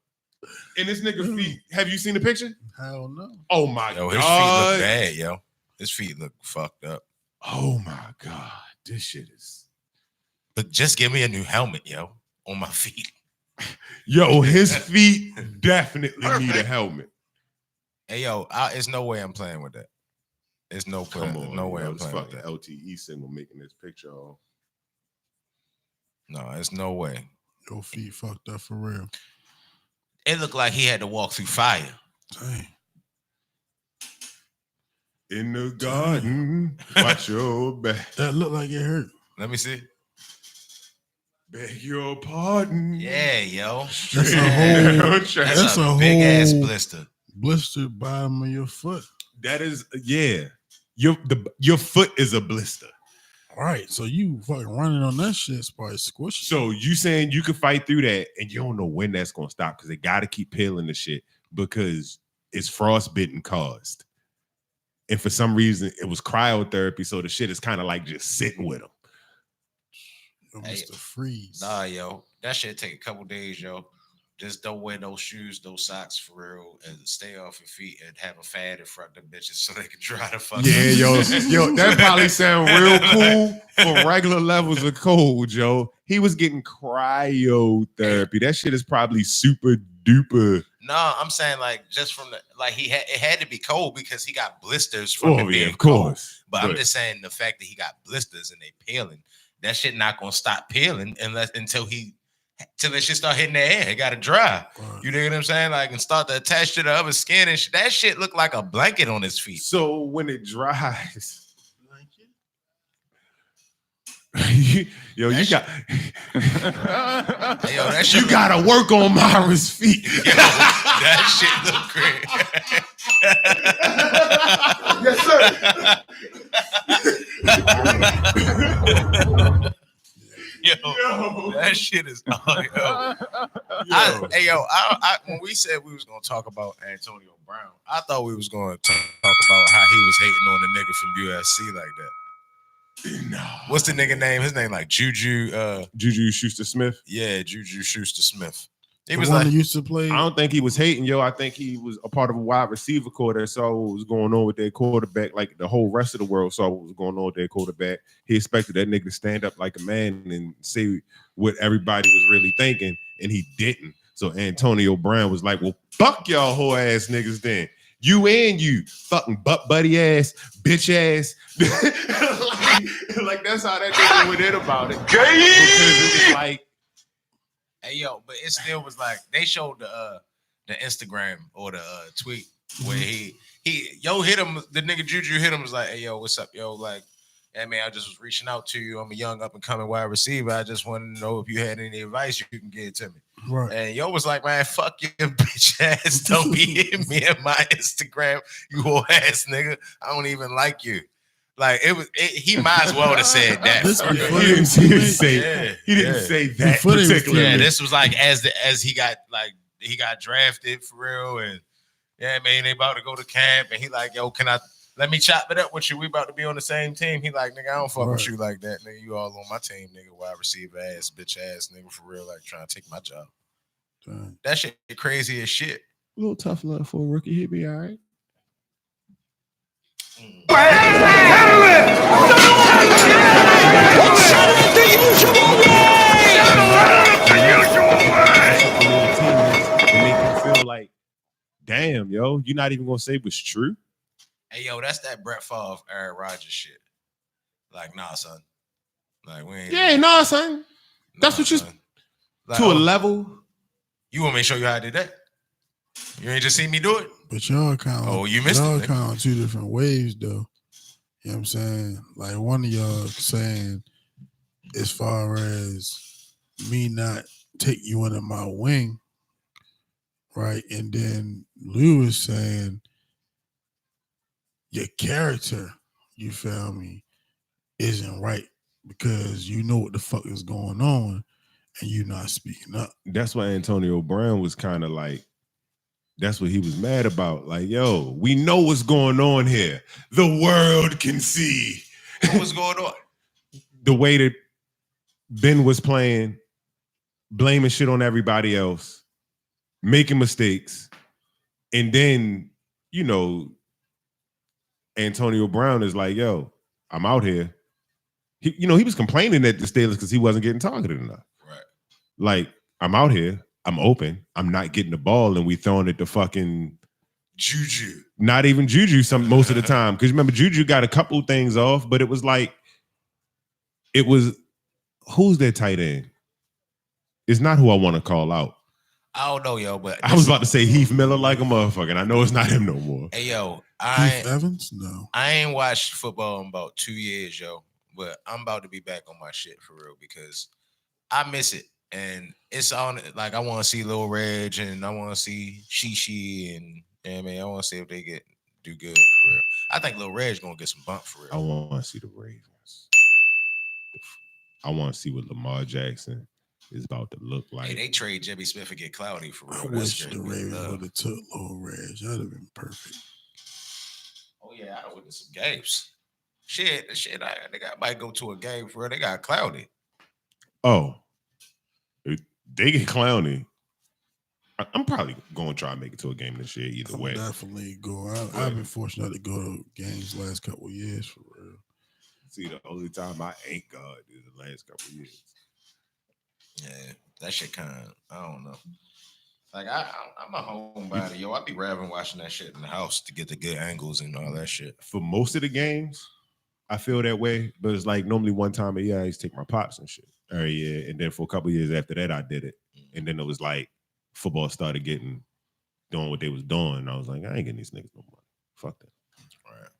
E: And this nigga feet. Have you seen the picture?
A: Hell no.
E: Oh my
B: Yo, his feet
E: god.
B: look bad, yo. His feet look fucked up.
E: Oh my god. This shit is.
B: But just give me a new helmet, yo, on my feet.
E: Yo, his feet definitely need a helmet.
B: Hey, yo, there's no way I'm playing with that. There's no
E: Come on,
B: no way
E: yo,
B: I'm
E: this
B: playing with
E: fucking
B: that.
E: LTE signal making this picture all.
B: No, there's no way.
A: Your feet fucked up for real.
B: It looked like he had to walk through fire.
A: Dang.
E: In the garden, watch your back.
A: That looked like it hurt.
B: Let me see.
E: Beg your pardon.
B: Yeah, yo.
A: That's a whole
B: That's a
A: a
B: big ass
A: whole-
B: blister.
A: blister bottom of your foot.
E: That is, yeah. Your foot is a blister.
A: All right, so you fucking running on that shit, it's probably squishy.
E: So you saying you can fight through that, and you don't know when that's gonna stop because they got to keep peeling the shit because it's frostbitten caused, and for some reason it was cryotherapy, so the shit is kind of like just sitting with them.
A: Yo,
B: Hey,
A: Mr. Freeze.
B: Nah, yo. That shit take a couple days, yo. Just don't wear those shoes, those socks for real, and stay off your feet and have a fan in front of them bitches so they can dry the fuck
E: Yeah,
B: up.
E: yo, that probably sound real cool for regular levels of cold, Joe. He was getting cryotherapy. That shit is probably super duper.
B: No, I'm saying like just from the like it had to be cold because he got blisters from it
E: Oh
B: being
E: yeah, of
B: cold.
E: course.
B: But I'm just saying the fact that he got blisters and they peeling, that shit not gonna stop peeling until that shit start hitting the air. It gotta dry.
A: Right.
B: You know what I'm saying? Like and start to attach to the other skin and that shit look like a blanket on his feet.
E: So when it dries, yo, you got
B: Hey, yo, that shit
E: you gotta work on Myra's feet.
B: Yo, that shit look great.
F: Yes, sir.
B: Yo, that shit is when we said we was gonna talk about Antonio Brown, I thought we was gonna talk about how he was hating on the nigga from USC like that.
E: No.
B: What's the nigga name? His name like Juju.
E: Juju Schuster-Smith?
B: Yeah, Juju Schuster-Smith. He
A: The
B: was
A: one
B: like,
A: that used to play.
E: I don't think he was hating, yo. I think he was a part of a wide receiver core that saw what was going on with their quarterback. Like the whole rest of the world saw what was going on with their quarterback. He expected that nigga to stand up like a man and say what everybody was really thinking, and he didn't. So Antonio Brown was like, well, fuck y'all whole ass niggas then. You and you, fucking butt buddy ass, bitch ass. like that's how that nigga went in about it. Because it was like,
B: hey yo, but it still was like they showed the the Instagram or the tweet where he hit him. The nigga Juju hit him was like, "Hey yo, what's up, yo?" Like, "Hey man, I just was reaching out to you. I'm a young up and coming wide receiver. I just want to know if you had any advice you can give to me."
A: Right.
B: And yo was like, "Man, fuck your bitch ass. Don't be hitting me at my Instagram, you whole ass nigga. I don't even like you." Like he might as well have said that.
A: This
B: for real.
A: before
E: He didn't say that
A: Before they was
E: particularly.
B: Yeah, this was like as he got drafted for real, and yeah, man, they about to go to camp, and he like, "Yo, can I let me chop it up with you? We about to be on the same team." He like, "Nigga, I don't fuck with you like that, nigga. You all on my team, nigga. Wide receiver ass, bitch ass, nigga, for real, like trying to take my job."
A: Dang.
B: That shit crazy as shit.
E: A little tough love for a rookie. He'd be all right. And make you feel like, damn, yo, you're not even gonna say what's true.
B: Hey, yo, that's that Brett Favre, Aaron Rodgers shit. Like, nah, son. Like, we ain't.
E: Yeah, no, son. That's what you
B: son. Like,
E: to a level.
B: You want me to show you how I did that? You ain't just seen me do it?
A: But y'all kind of
B: you missed
A: y'all
B: it.
A: kind of on two different waves though. You know what I'm saying? Like one of y'all saying as far as me not take you under my wing, right? And then Lou is saying your character, you feel me, isn't right because you know what the fuck is going on and you're not speaking up.
E: That's why Antonio Brown was kind of like, that's what he was mad about. Like, yo, we know what's going on here. The world can see.
B: What was going on?
E: The way that Ben was playing, blaming shit on everybody else, making mistakes. And then, you know, Antonio Brown is like, yo, I'm out here. He was complaining at the Steelers because he wasn't getting targeted enough.
B: Right.
E: Like, I'm out here. I'm open. I'm not getting the ball, and we throwing it to fucking
B: Juju.
E: Not even Juju most of the time. Because remember, Juju got a couple things off, but it was who's their tight end? It's not who I want to call out.
B: I don't know, yo, but
E: I was about to say Heath Miller like a motherfucker, and I know it's not him no more.
B: Hey, yo,
A: Keith Evans? No.
B: I ain't watched football in about 2 years, yo, but I'm about to be back on my shit for real because I miss it. And it's on, like, I want to see Lil Reg and I want to see Shishi and, yeah, man, I want to see if they do good for real. I think Lil Reg going to get some bump for real.
E: I want to see the Ravens. I want to see what Lamar Jackson is about to look like.
B: Hey, they trade Jimmy Smith and get Cloudy for real.
A: I wish the Ravens would have took Lil Reg. That'd have been perfect.
B: Oh, yeah, I went to some games. Shit, I might go to a game for real. They got Cloudy.
E: Oh. They get Clowney. I'm probably going to try and make it to a game this year either way.
A: Definitely go. I've been fortunate to go to games the last couple of years for real.
E: See, the only time I ain't gone is the last couple of years.
B: Yeah, that shit kind of, I don't know. Like, I'm a homebody, yo. I be rather watching that shit in the house to get the good angles and all that shit.
E: For most of the games, I feel that way, but it's like normally one time a year I used to take my pops and shit every year, and then for a couple of years after that I did it, and then it was like football started doing what they was doing, and I was like, I ain't getting these niggas no money. Fuck that.
B: Right.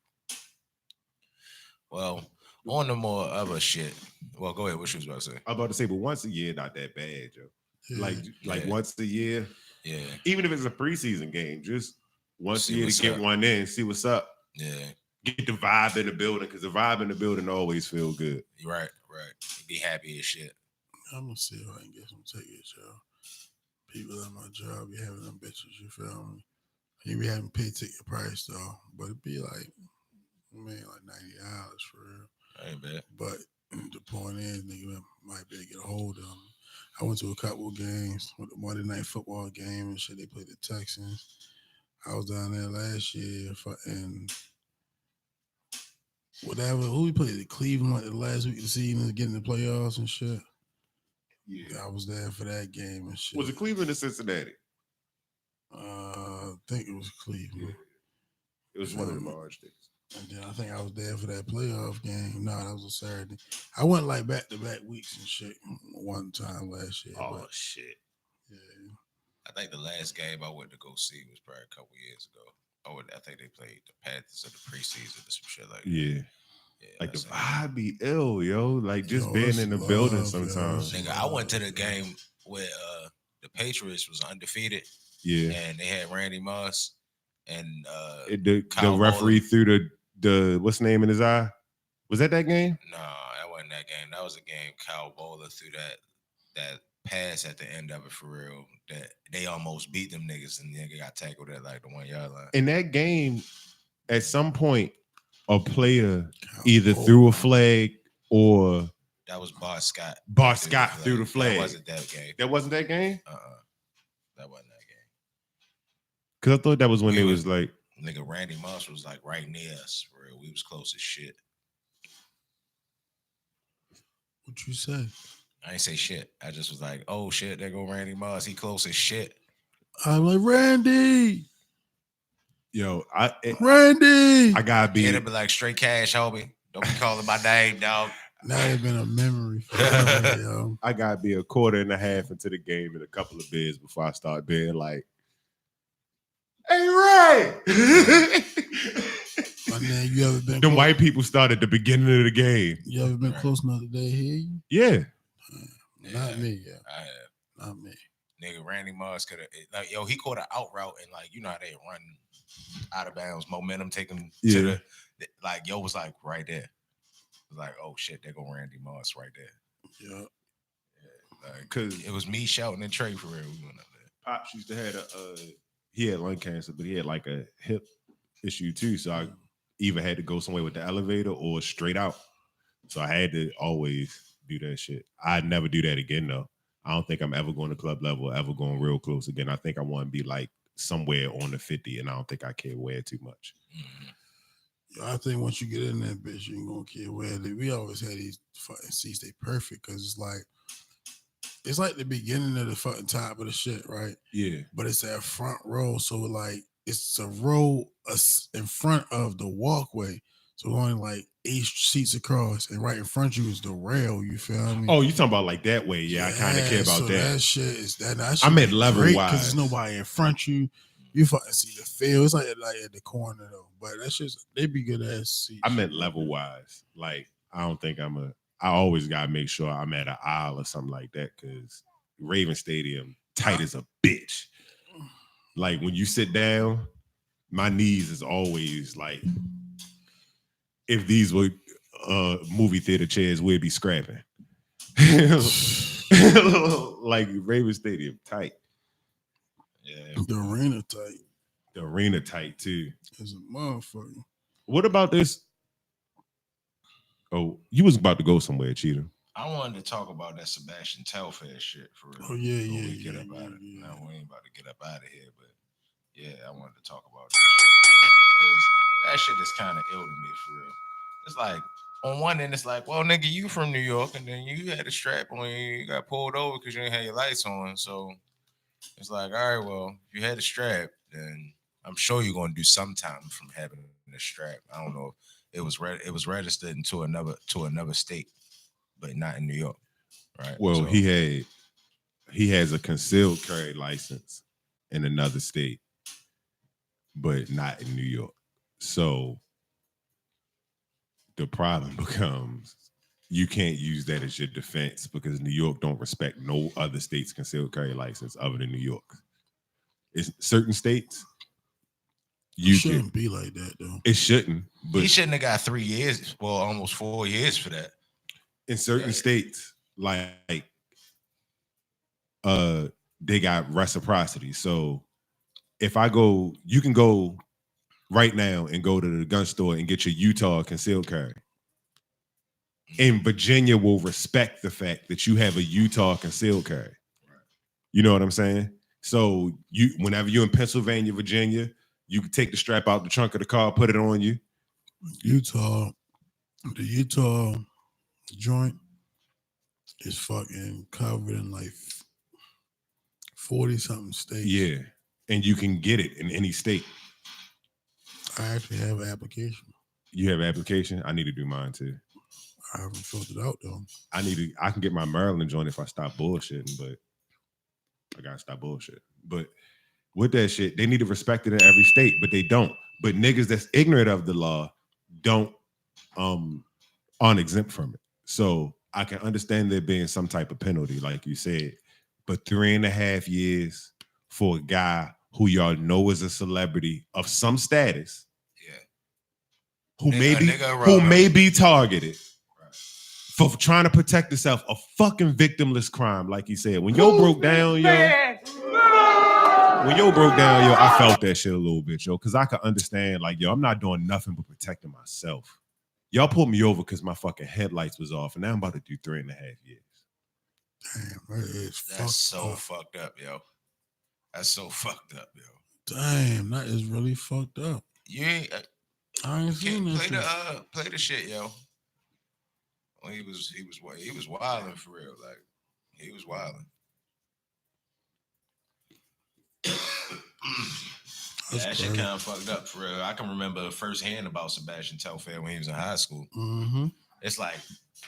B: Well, on the more other shit. Well, go ahead. What you was about to say?
E: I was about to say, but once a year, not that bad, Joe.
A: Yeah.
E: Like once a year.
B: Yeah.
E: Even if it's a preseason game, just once a
B: See
E: year
B: what's
E: to get
B: up.
E: one in, see what's up.
B: Yeah.
E: Get the vibe in the building, because the vibe in the building always feel good.
B: Right. Be happy as shit.
A: I'm gonna see if I can get some tickets, yo. People at my job be having them bitches, you feel me? You be having paid ticket price though, but it'd be like, man, like $90 for real.
B: Ain't bad.
A: But the point is, nigga might be able to get a hold of them. I went to a couple of games with the Monday Night Football game and shit. They played the Texans. I was down there last year and whatever. Who we played? Cleveland like the last week of the season to get in the playoffs and shit.
E: Yeah.
A: I was there for that game and shit.
E: Was it Cleveland or Cincinnati?
A: I think it was Cleveland.
E: Yeah. It was one of them orange days.
A: And then I think I was there for that playoff game. No, that was a Saturday. I went like back-to-back weeks and shit one time last year.
E: Oh,
A: but,
E: shit.
A: yeah.
B: I think the last game I went to go see was probably a couple years ago. I think they played the Panthers in the preseason or some shit like that.
E: Yeah.
B: Yeah,
E: Like the
B: that's it.
E: vibe be ill, yo. Like just
A: Yo,
E: being
A: it's
E: in the building
A: love, yo,
E: sometimes.
A: it's
B: Nigga, I went to the
A: love,
B: game where the Patriots was undefeated
E: Yeah.
B: and they had Randy Moss and
E: The
B: Kyle
E: referee
B: Bowler.
E: threw the what's the name in his eye? Was that game?
B: No, that wasn't that game. That was a game Kyle Bowler threw that pass at the end of it for real. That they almost beat them niggas and the nigga got tackled at like the 1 yard line.
E: In that game, at some point, a player
A: Kyle
E: either
A: Bowler.
E: threw a flag or
B: That was Bart Scott.
E: Bart Scott threw the flag.
B: That wasn't that game.
E: That wasn't that game?
B: That wasn't that game.
E: Because I thought that was when
B: We
E: they
B: were-
E: was like,
B: Nigga, Randy Moss was like right near us. For real. We was close as shit.
A: What you say?
B: I ain't say shit. I just was like, oh shit, there go Randy Moss. He close as shit.
A: I'm like, Randy,
E: yo,
A: Randy.
E: I gotta be.
B: It'll be like straight cash, homie. Don't be calling my name, dog.
A: Now it's been a memory forever, yo.
E: I gotta be a quarter and a half into the game and a couple of beers before I start being like, "Hey, Ray!"
A: My man, you ever been?
E: Them
A: close,
E: white people start at the beginning of the game.
A: You ever been
B: Right.
A: close enough that they hear you?
E: Yeah,
A: Not me, yeah.
B: I have.
A: Not me.
B: Nigga, Randy Moss could have like yo, he caught an out route and like you know how they run out of bounds, momentum taking
E: Yeah.
B: to the like yo was like right there. It was like, oh shit, there go Randy Moss right there.
A: Yeah.
B: Like,
E: because
B: it was me shouting and Trey for real. We went up there.
E: Pops used to have he had lung cancer, but he had like a hip issue too. So I either had to go somewhere with the elevator or straight out. So I had to always do that shit. I'd never do that again though. I don't think I'm ever going to club level, ever going real close again. I think I want to be like somewhere on the 50, and I don't think I care where too much.
A: Yo, I think once you get in that bitch, you ain't gonna care where they. We always had these fucking seats. They perfect because it's like the beginning of the fucking top of the shit, right?
E: Yeah.
A: But it's that front row, so like it's a row in front of the walkway. So only like 8 seats across, and right in front of you is the rail. You feel me?
E: Oh, you talking about like that way? Yeah, I kind of care about
A: so
E: that.
A: That shit is that.
E: I meant level
A: because
E: wise.
A: there's nobody in front you. You fucking see the field. It's like at the corner though, but that's just they be good ass seats.
E: I meant level wise. Like I don't think I always gotta make sure I'm at an aisle or something like that because Raven Stadium tight as a bitch. Like when you sit down, my knees is always like, if these were movie theater chairs, we'd be scrapping. Like Raven Stadium tight.
B: Yeah.
A: The arena tight.
E: The arena tight too.
A: As a motherfucker.
E: What about this? Oh, you was about to go somewhere, Cheetah.
B: I wanted to talk about that Sebastian Telfair shit for real.
A: Oh yeah,
B: before
A: yeah,
B: we get
A: yeah,
B: up
A: yeah,
B: out of
A: yeah.
B: No, we ain't about to get up out of here, but yeah, I wanted to talk about that shit. 'Cause that shit is kind of ill to me for real. It's like on one end, it's like, well, nigga, you from New York, and then you had a strap on you got pulled over because you didn't have your lights on. So it's like, all right, well, if you had a strap, then I'm sure you're gonna do some time from having a strap. I don't know. It was registered into another state, but not in New York, right?
E: Well,
B: So-
E: he has a concealed carry license in another state, but not in New York. So the problem becomes you can't use that as your defense because New York don't respect no other state's concealed carry license other than New York. It's certain states
A: You shouldn't be like that though.
E: It shouldn't, but
B: he shouldn't have got 3 years, well, almost 4 years for that.
E: in certain states, like they got reciprocity. So if I go, you can go right now and go to the gun store and get your Utah concealed carry. And Virginia will respect the fact that you have a Utah concealed carry. You know what I'm saying? So you, whenever you're in Pennsylvania, Virginia, you can take the strap out the trunk of the car, put it on you.
A: The Utah joint is fucking covered in like 40 something states.
E: Yeah. And you can get it in any state.
A: I actually have an application.
E: You have an application? I need to do mine too.
A: I haven't filled it out though.
E: I can get my Maryland joint if I stop bullshitting, but I gotta stop bullshit. But with that shit, they need to respect it in every state, but they don't. But niggas that's ignorant of the law don't aren't exempt from it. So I can understand there being some type of penalty, like you said, but 3.5 years for a guy who y'all know is a celebrity of some status, who may be targeted for trying to protect himself, a fucking victimless crime, like you said. When yo broke down, I felt that shit a little bit, yo, because I could understand, like, yo, I'm not doing nothing but protecting myself. Y'all pulled me over because my fucking headlights was off, and now I'm about to do 3.5 years.
A: Damn,
B: that's so fucked up, yo. That's so fucked up, yo.
A: Damn, that is really fucked up.
B: You ain't.
A: I ain't seen that shit.
B: Play the shit, yo. Well, he was wilding for real, like he was wilding. That shit kind of fucked up for real. I can remember firsthand about Sebastian Telfair when he was in high school.
A: Mm-hmm.
B: It's like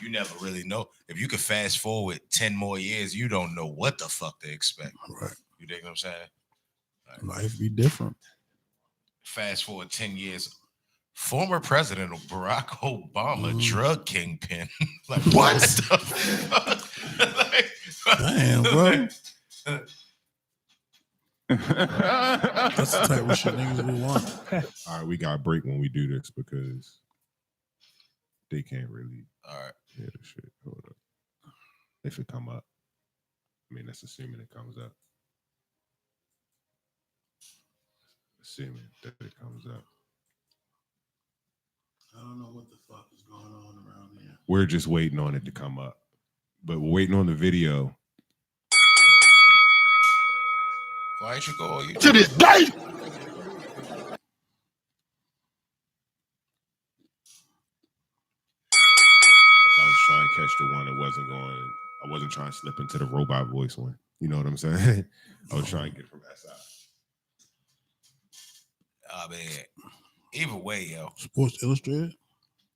B: you never really know. If you could fast forward 10 more years, you don't know what the fuck to expect.
A: Right.
B: You dig what I'm saying? Like,
A: life be different.
B: Fast forward 10 years. Former President Barack Obama, drug kingpin. Like, what the fuck? Like,
A: damn, bro. That's the type of shit niggas we want.
E: All right, we got to break when we do this because they can't really hear the shit. Hold up. If it come up. I mean, that's assuming it comes up. Assuming that it comes up.
A: I don't know what the fuck is going on around here.
E: We're just waiting on it to come up. But we're waiting on the video.
B: Why ain't you go on YouTube?
F: To this day!
E: I was trying to catch the one that wasn't going. I wasn't trying to slip into the robot voice one. You know what I'm saying? I was trying to get it from SI.
B: Oh, man. Either way, yo.
A: Sports Illustrated?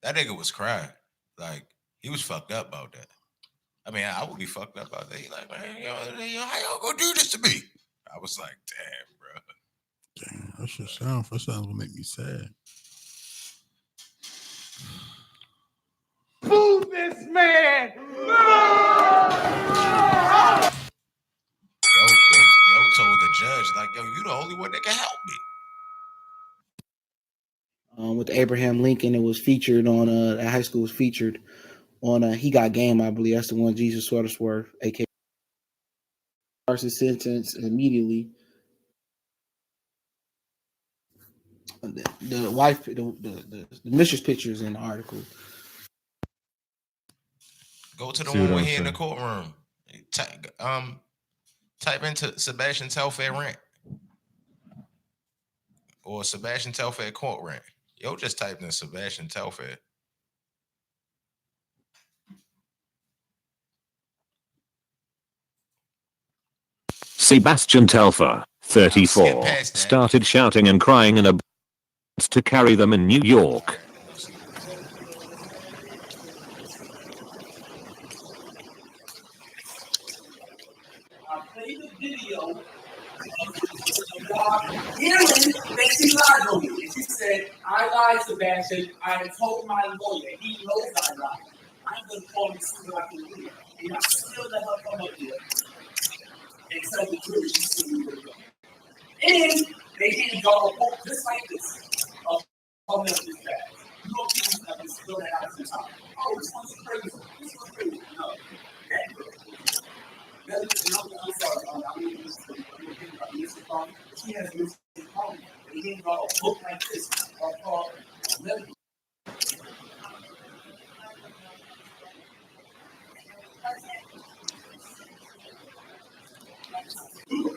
B: That nigga was crying. Like, he was fucked up about that. I mean, I would be fucked up about that. He like, man, yo, how y'all gonna do this to me? I was like, damn, bro.
A: Damn, that shit sounds gonna make me sad.
D: Boo this man!
B: Yo told the judge, like, yo, you the only one that can help me.
H: With Abraham Lincoln, it was featured on at high school was featured on He Got Game, I believe. That's the one Jesus Sweatersworth, aka starts his sentence immediately. The wife, the mistress pictures in the article.
B: Go to the one when he in the courtroom. Type into Sebastian Telfair rant or Sebastian Telfair court rant. Yo, just typed in Sebastian Telfair.
I: Sebastian Telfair, 34, started shouting and crying in a to carry them in New York.
J: I played the video of hearing that she lied on me. And she said, I lied, Sebastian. I had told my lawyer. He knows I lied. I'm going to call him and see what I can do. And I still let her come up here and tell the jury she's still going to go. And they didn't go just like this. I'll never do that. You don't think I can spill that out some time. Oh, this one's crazy. This one's crazy. No. That girl. I'm sorry. I mean, she has music problem. They didn't go a book like this called Level.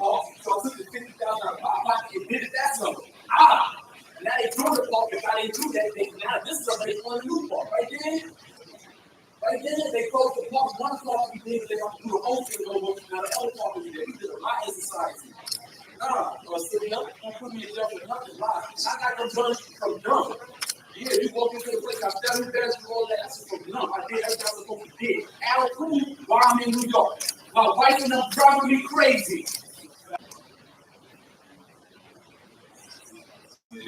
J: So I took the $50,000 pocket and did that something. And now they threw the ball because I didn't do that thing. Now this is somebody on the new ball. Right then, they closed the park. One park we did, they don't do the whole thing over. Now the other park we did, we did a lot in society. Sitting up, don't put me in jail for nothing. Lie. I got them guns from dumb. Yeah, you walk into the place, I tell you better do all that. That's from dumb. I did everything I was supposed to do. Al Cool, while I'm in New York. My wife and them driving me crazy. They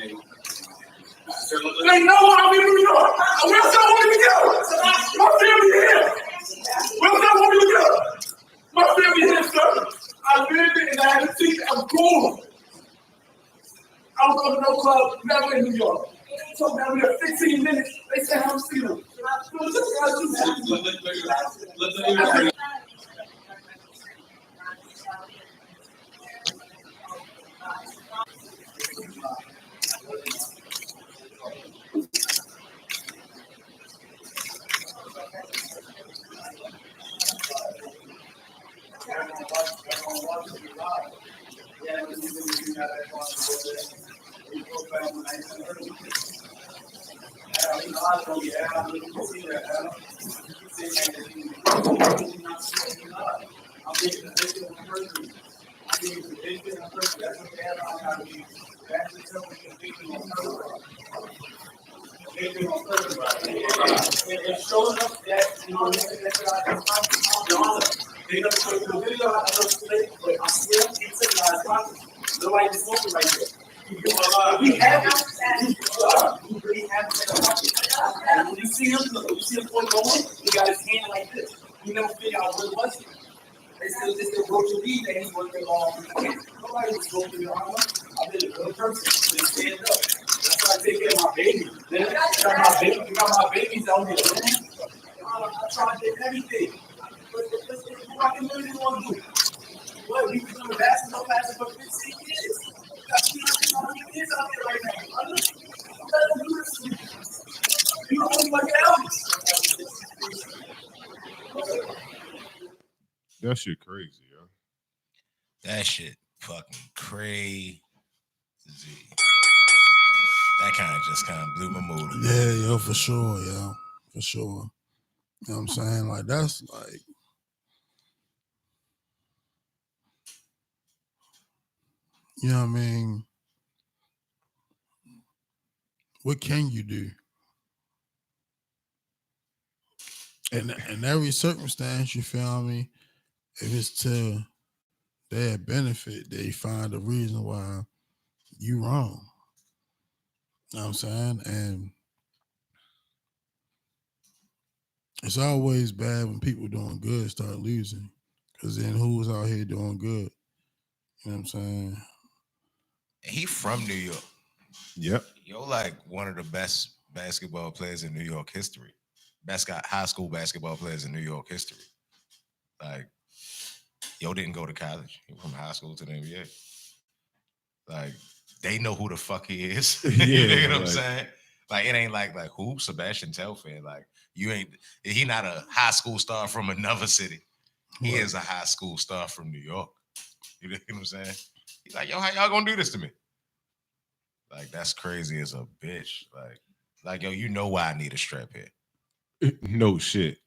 J: know I'm in New York. We'll stop what we do. My family here. We'll stop what we do. My family here, sir. I lived it and I had a seat. I'm cool. I was on no club, never in New York. They told me we have 15 minutes. They said, I haven't seen them. When you see him going, he got his hand like this. You never figure out what it was. They still broke your lead and he's working on. Nobody was broken your arm. I've been a good person. They stand up. That's why I take care of my baby. Then I got my babies out here. I try to do everything. What I can really want to do? What? We was doing basketball classes for 15 years. Got 200 kids out there right now. You know what else?
E: That shit crazy, yo.
B: That shit fucking crazy. That kind of blew my mood.
A: Yeah, yo, for sure, yo. For sure. You know what I'm saying? Like, that's like, you know what I mean? What can you do? In every circumstance, you feel me? If it's to their benefit, they find a reason why you wrong. You know what I'm saying? And it's always bad when people doing good start losing. Because then who's out here doing good? You know what I'm saying?
B: He from New York.
E: Yep.
B: Yo, like one of the best basketball players in New York history. Best high school basketball players in New York history. Like, yo didn't go to college. He went from high school to the NBA. Like, they know who the fuck he is.
E: Yeah,
B: you know what I'm
E: like-
B: saying? Like, it ain't like who? Sebastian Telfair. Like, he not a high school star from another city. He is a high school star from New York. You know what I'm saying? He's like, yo, how y'all gonna do this to me? Like, that's crazy as a bitch. Like, yo, you know why I need a strap here.
E: No shit.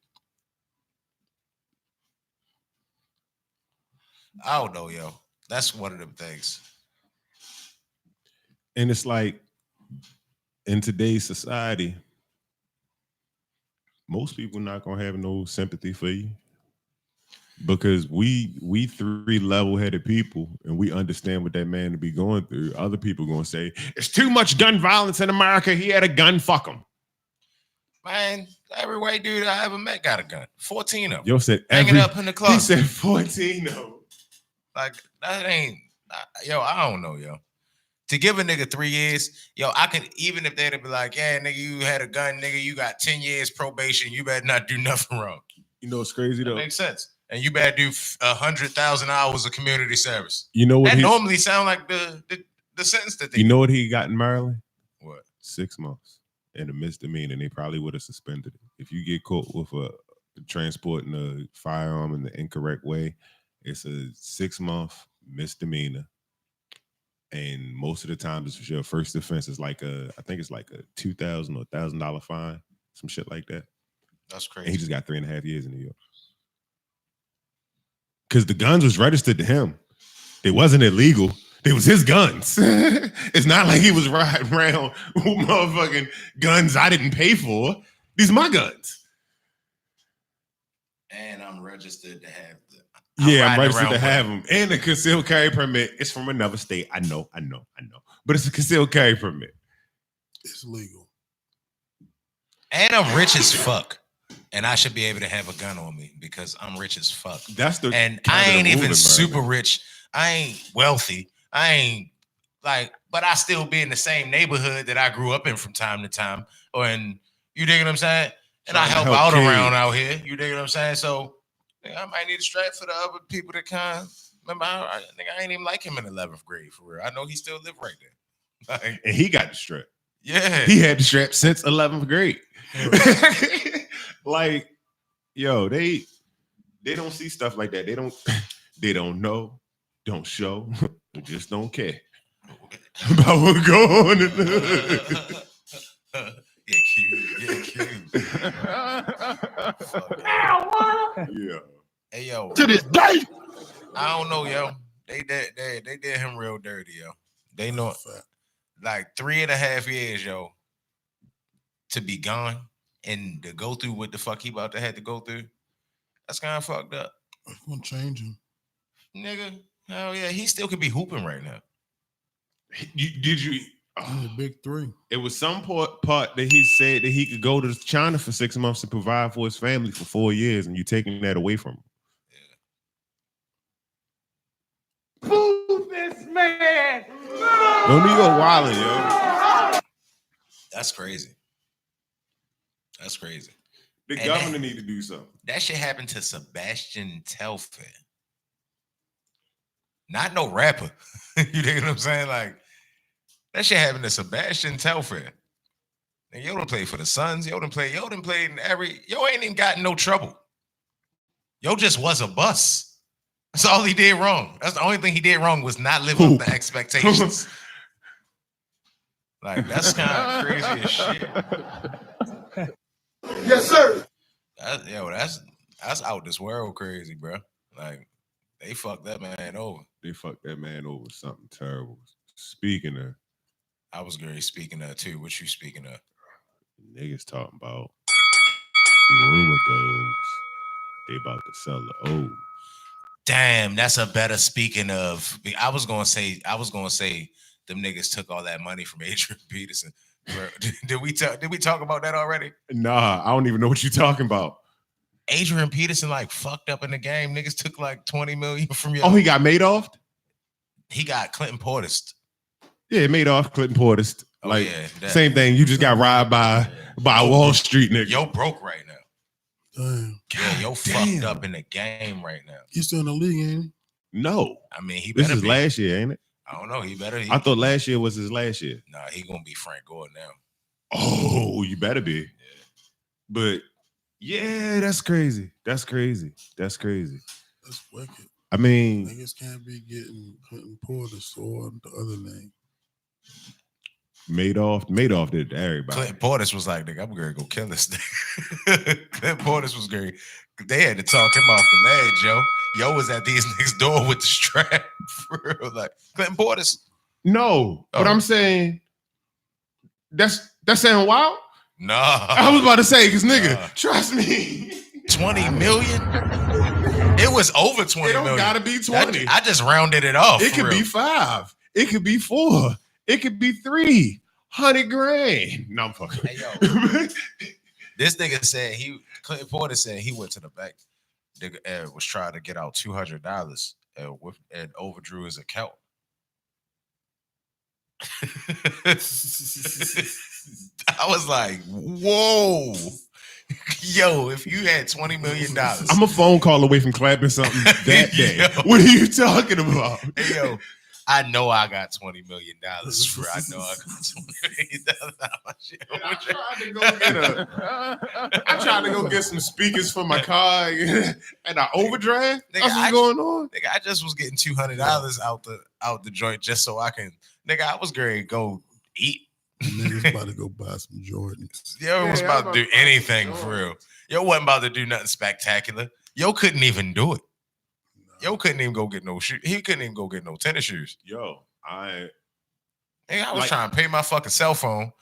B: I don't know, yo. That's one of them things.
E: And it's like, in today's society, most people not gonna have no sympathy for you. Because we three level-headed people and we understand what that man to be going through. Other people gonna say, it's too much gun violence in America. He had a gun, fuck him.
B: Man, every white dude I ever met got a gun. 14 of them.
E: Yo said
B: hanging up in the club.
E: He said 14 of them.
B: Like, that ain't, yo, I don't know, yo. To give a nigga 3 years, yo, I could, even if they'd be like, yeah, nigga, you had a gun, nigga, you got 10 years probation, you better not do nothing wrong.
E: You know what's crazy though?
B: That makes sense. And you better do 100,000 hours of community service.
E: You know what
B: that normally sound like the sentence that they
E: You know what he got in Maryland?
B: What?
E: 6 months and a misdemeanor, and they probably would have suspended it. If you get caught with transporting a firearm in the incorrect way, it's a 6-month misdemeanor. And most of the time, it's your first offense is like I think it's like a $2,000 or $1,000 fine, some shit like that.
B: That's crazy.
E: And he just got 3.5 years in New York. Because the guns was registered to him. They wasn't illegal. They was his guns. It's not like he was riding around with motherfucking guns I didn't pay for. These are my guns.
B: And I'm registered to have them.
E: I'm registered to have them. And the concealed carry permit is from another state. I know. but it's a concealed carry permit.
A: It's legal.
B: And I'm rich as fuck. And I should be able to have a gun on me because I'm rich as fuck.
E: That's the
B: and
E: kind
B: I
E: of
B: ain't
E: the
B: even
E: movement
B: super
E: right
B: rich. I ain't wealthy. I ain't like, but I still be in the same neighborhood that I grew up in from time to time. And you dig what I'm saying? And I
E: Trying to
B: help out
E: kids.
B: around out here. You dig what I'm saying? So I might need a strap for the other people that kind. Remember, I think I ain't even like him in 11th grade for real. I know he still live right there. Like,
E: And he got the strap.
B: yeah,
E: He had the strap since 11th grade. Like, yo, they don't see stuff like that. They don't know, don't show, they just don't care about what go on in the hood. Yeah.
B: Hey yo,
F: To this day.
B: I don't know, yo. They did him real dirty, yo. They know like 3.5 years, yo, to be gone and to go through what the fuck he about to have to go through. That's kind of fucked up.
A: I'm gonna change him,
B: nigga. Hell yeah, he still could be hooping right now.
E: Did you?
A: The big three.
E: It was some part that he said that he could go to China for 6 months to provide for his family for 4 years, and you taking that away from him.
J: Boo this man.
E: No New York wilding, yo.
B: That's crazy. That's crazy.
E: The
B: And
E: governor need to do something.
B: That shit happened to Sebastian Telfair. Not no rapper. You know what I'm saying? Like, that shit happened to Sebastian Telfair. And yo done played for the Suns. Yo done played in every. Yo ain't even got in no trouble. Yo just was a bust. That's all he did wrong. That's the only thing he did wrong was not live up to expectations. Like, that's kind of crazy as shit.
F: Yes, sir.
B: That's out this world crazy, bro. Like, they fucked that man over.
E: They fucked that man over something terrible. Speaking of,
B: I was great speaking of too. What you speaking of?
E: Niggas talking about rumor goes they about to sell the O's.
B: Damn, that's a better speaking of. I was gonna say them niggas took all that money from Adrian Peterson. Bro, did we talk about that already?
E: Nah, I don't even know what you're talking about.
B: Adrian Peterson like fucked up in the game. Niggas took like 20 million from you.
E: Oh, he got Madoff?
B: He got Clinton Portis.
E: Yeah, Madoff, Clinton Portis.
B: Oh,
E: like
B: yeah,
E: same thing. You just got robbed by Wall Street nigga.
B: Yo broke right now.
A: Damn.
B: Yeah, yo fucked up in the game right now.
A: He's still in the league, ain't he?
E: No.
B: I mean, he
E: This
B: better
E: is
B: be.
E: last year, ain't it?
B: I don't know. He better.
E: I thought last year was his last year.
B: Nah, he gonna be Frank Gore now.
E: Oh, you better be.
B: Yeah.
E: But yeah, that's crazy. That's crazy. That's crazy.
A: That's wicked.
E: I mean,
A: Niggas can't be getting Clinton Portis or the other name.
E: Madoff did it to everybody.
B: Clinton Portis was like, nigga, I'm gonna go kill this nigga. Clinton Portis was great. They had to talk him off the ledge, yo. Yo was at these niggas' door with the strap. For real. Like, Clinton Portis.
E: No, but I'm saying that's sound wild.
B: Nah.
E: I was about to say, because nigga, trust me.
B: 20 million? It was over 20
E: It don't
B: million.
E: gotta be 20.
B: I just rounded it off.
E: It could be 5. It could be 4. It could be 300 grand. No, I'm fucking.
B: Hey, yo. This nigga said Clinton Portis said he went to the bank. Nigga was trying to get out $200 and overdrew his account. I was like, whoa. Yo, if you had $20 million.
E: I'm a phone call away from clapping something that day.
B: Yo.
E: What are you talking about?
B: Hey, yo, I know I got $20 million. I know I got $20 million.
E: I tried to go get some speakers for my car and I overdraft.
B: Nigga,
E: That's what's going on.
B: Nigga, I just was getting $200 out the joint just so I can. Nigga, I was going to go eat.
A: Niggas about to go buy some Jordans.
B: Yo was about to do anything for real. Yo wasn't about to do nothing spectacular. Yo couldn't even do it. Yo couldn't even go get no shoes. He couldn't even go get no tennis shoes.
E: Yo, I
B: was trying to pay my fucking cell phone.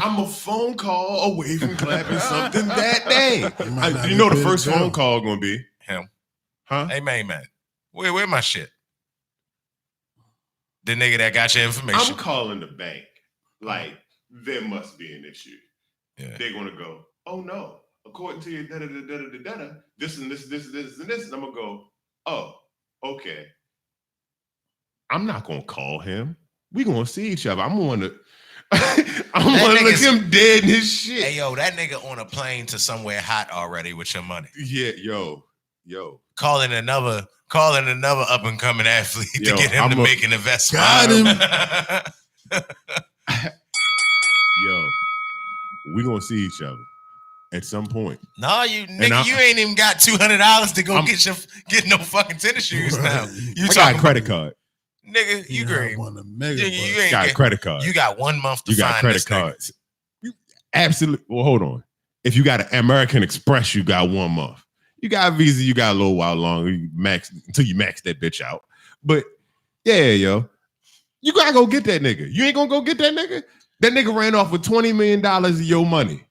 E: I'm a phone call away from clapping something that day.
A: might
E: You
A: not
E: know the
A: be
E: first
A: paid
E: phone
A: bill.
E: call gonna be?
B: Him.
E: Huh?
B: Hey, man. Where my shit? The nigga that got your information.
E: I'm calling the bank. Like, there must be an issue.
B: Yeah.
E: They're gonna go, oh no, according to your this and this, and this. And I'm gonna go, oh, okay. I'm not gonna call him. We gonna see each other. I'm gonna look him dead in his shit.
B: Hey yo, that nigga on a plane to somewhere hot already with your money.
E: Yeah, yo.
B: Calling another up and coming athlete to get him to make an investment.
A: Got him.
E: Yo, we gonna see each other at some point.
B: No, you ain't even got $200 to go get no fucking tennis shoes now.
E: I got a credit card.
B: Nigga, you green.
E: You ain't got a credit card.
B: You got 1 month to
E: you got
B: find
E: credit
B: this
E: cards. Absolutely. Well, hold on. If you got an American Express, you got 1 month. You got a Visa, you got a little while longer. Until you max that bitch out. But yeah, yo, you gotta go get that nigga. You ain't gonna go get that nigga. That nigga ran off with $20 million of your money.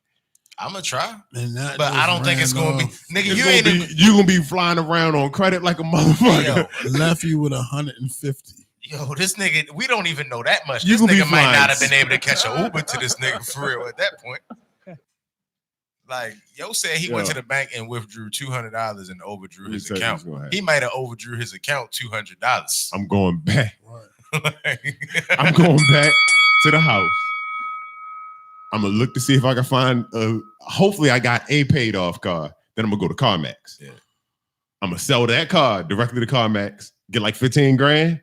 B: I'm gonna try, but I don't think it's gonna be. Nigga,
E: you gonna be flying around on credit like a motherfucker.
A: Yo, left you with 150.
B: Yo, this nigga, we don't even know that much. This nigga might not have been able to catch an Uber to this nigga for real at that point. Like, yo said he went to the bank and withdrew $200 and overdrew his account. He might have overdrew his account $200.
E: I'm going back. I'm going back to the house. I'm gonna look to see if I can find hopefully I got a paid off car. Then I'm gonna go to CarMax.
B: Yeah.
E: I'm gonna sell that car directly to CarMax, get like 15 grand.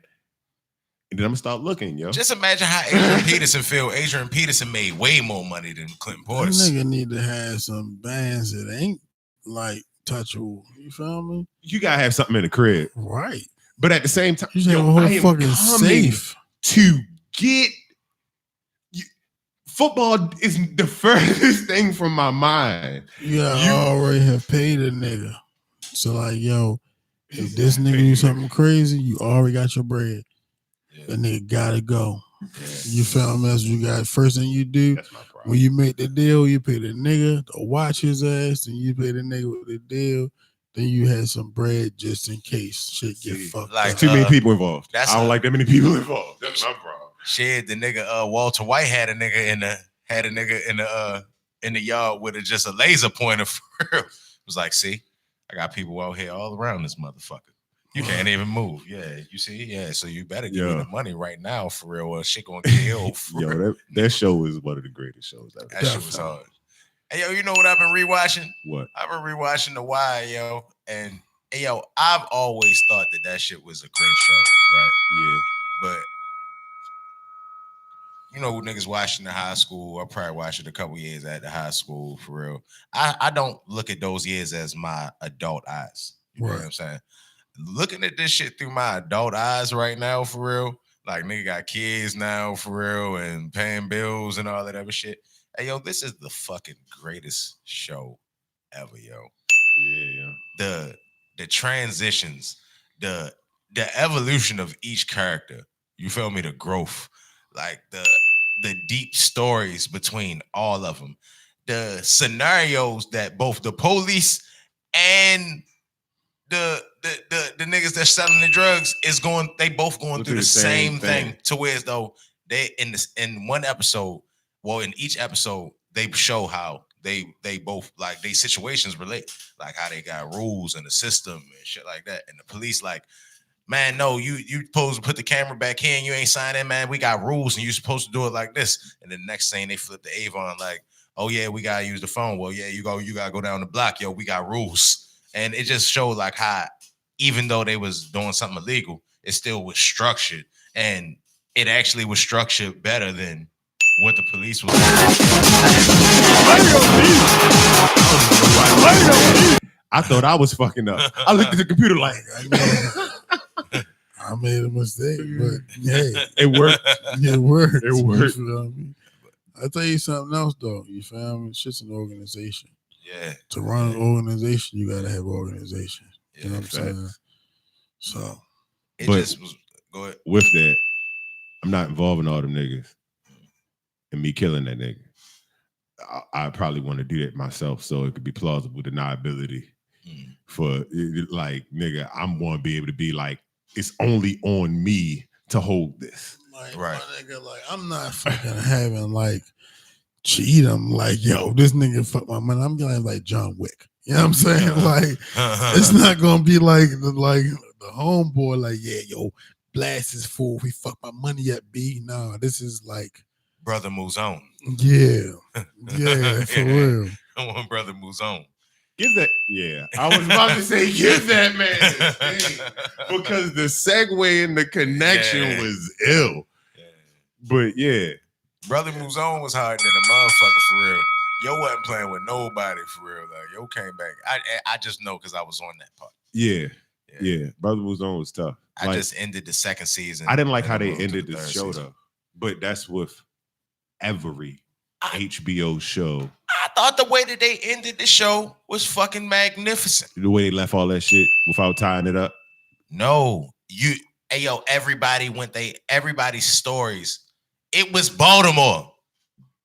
E: And then I'm gonna start looking, yo.
B: Just imagine how Adrian Peterson feel. Adrian Peterson made way more money than Clinton Portis.
A: That nigga need to have some bands that ain't like touchable. You feel me?
E: You gotta have something in the crib,
A: right?
E: But at the same time,
A: you should have a whole fucking safe
E: to get. Football is the furthest thing from my mind.
A: You already have paid a nigga, so like, yo, if this nigga do something crazy, you already got your bread. That nigga gotta go. You feel me? That's what you got. First thing you do when you make the deal, you pay the nigga to watch his ass, and you pay the nigga with the deal. Then you had some bread just in case shit get fucked up.
E: Too many people involved. I don't like that many people involved. That's my problem.
B: Shit, the nigga Walter White had a nigga in the yard with just a laser pointer for real. It was like, see, I got people out here all around this motherfucker. You can't even move. Yeah, you see? Yeah, so you better give me the money right now for real, or shit gonna get ill.
E: Yo, that show is one of the greatest shows ever.
B: That shit was hard. Hey, yo, you know what I've been rewatching?
E: What?
B: I've been rewatching The Wire, yo. And, hey, yo, I've always thought that shit was a great show, right?
E: Yeah.
B: But, you know, niggas watching the high school. I probably watched it a couple years at the high school, for real. I don't look at those years as my adult eyes. You know what I'm saying? Looking at this shit through my adult eyes right now, for real. Like, nigga got kids now, for real, and paying bills and all that other shit. Hey, yo, this is the fucking greatest show ever, yo.
E: Yeah.
B: The transitions, the evolution of each character. You feel me? The growth, like the deep stories between all of them, the scenarios that both the police and the niggas that's selling the drugs they both going through the same thing. To where as though they in one episode. Well, in each episode, they show how they both, like, they situations relate, like how they got rules in the system and shit like that. And the police like, man, no, you supposed to put the camera back here and you ain't signing, man. We got rules and you supposed to do it like this. And then the next thing they flip the Avon like, oh yeah, we gotta use the phone. Well, yeah, you gotta go down the block, yo. We got rules. And it just showed like how, even though they was doing something illegal, it still was structured, and it actually was structured better than what the police was doing.
E: I thought I was fucking up. I looked at the computer like,
A: I made a mistake, but hey,
E: it worked.
A: It worked.
E: It worked.
A: You feel me? I'll tell you something else though. You feel me? It's just an organization.
B: Yeah.
A: To run an organization, you gotta have organization.
B: Yeah,
A: you know what I'm saying? So
B: it just was go ahead.
E: With that, I'm not involving all them niggas and me killing that nigga. I probably want to do that myself so it could be plausible deniability for, like, nigga, I'm going to be able to be like, it's only on me to hold this.
A: Like,
B: Right.
A: my nigga, like, I'm not fucking having like cheat him. Like, yo, this nigga fuck my money. I'm gonna have like John Wick. You know what I'm saying? Like, it's not gonna be like the homeboy. Like, yeah, yo, blast is full. We fuck my money up, B. No, this is like
B: Brother moves on.
A: Yeah, yeah, for real.
B: One brother moves on.
E: Give that, yeah. I was about to say, give that man his thing, because the segue and the connection was ill.
B: Yeah.
E: But yeah,
B: Brother moves on was hard than a motherfucker for real. Yo wasn't playing with nobody for real. Like yo came back. I just know because I was on that part.
E: yeah. Brother Moves On was tough.
B: I just ended the second season.
E: I didn't like how they ended the show though. But that's with every HBO show.
B: I thought the way that they ended the show was fucking magnificent.
E: The way they left all that shit without tying it up.
B: No, everybody's stories. It was Baltimore.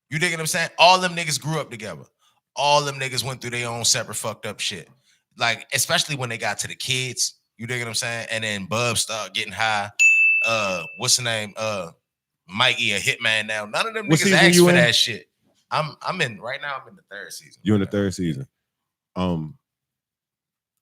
B: You dig what I'm saying? All them niggas grew up together. All them niggas went through their own separate fucked up shit. Like, especially when they got to the kids. You dig what I'm saying? And then Bub started getting high. What's the name? Mikey, a hitman now. None of them niggas asked for that shit. I'm in right now. I'm in the third season.
E: You're in the third season.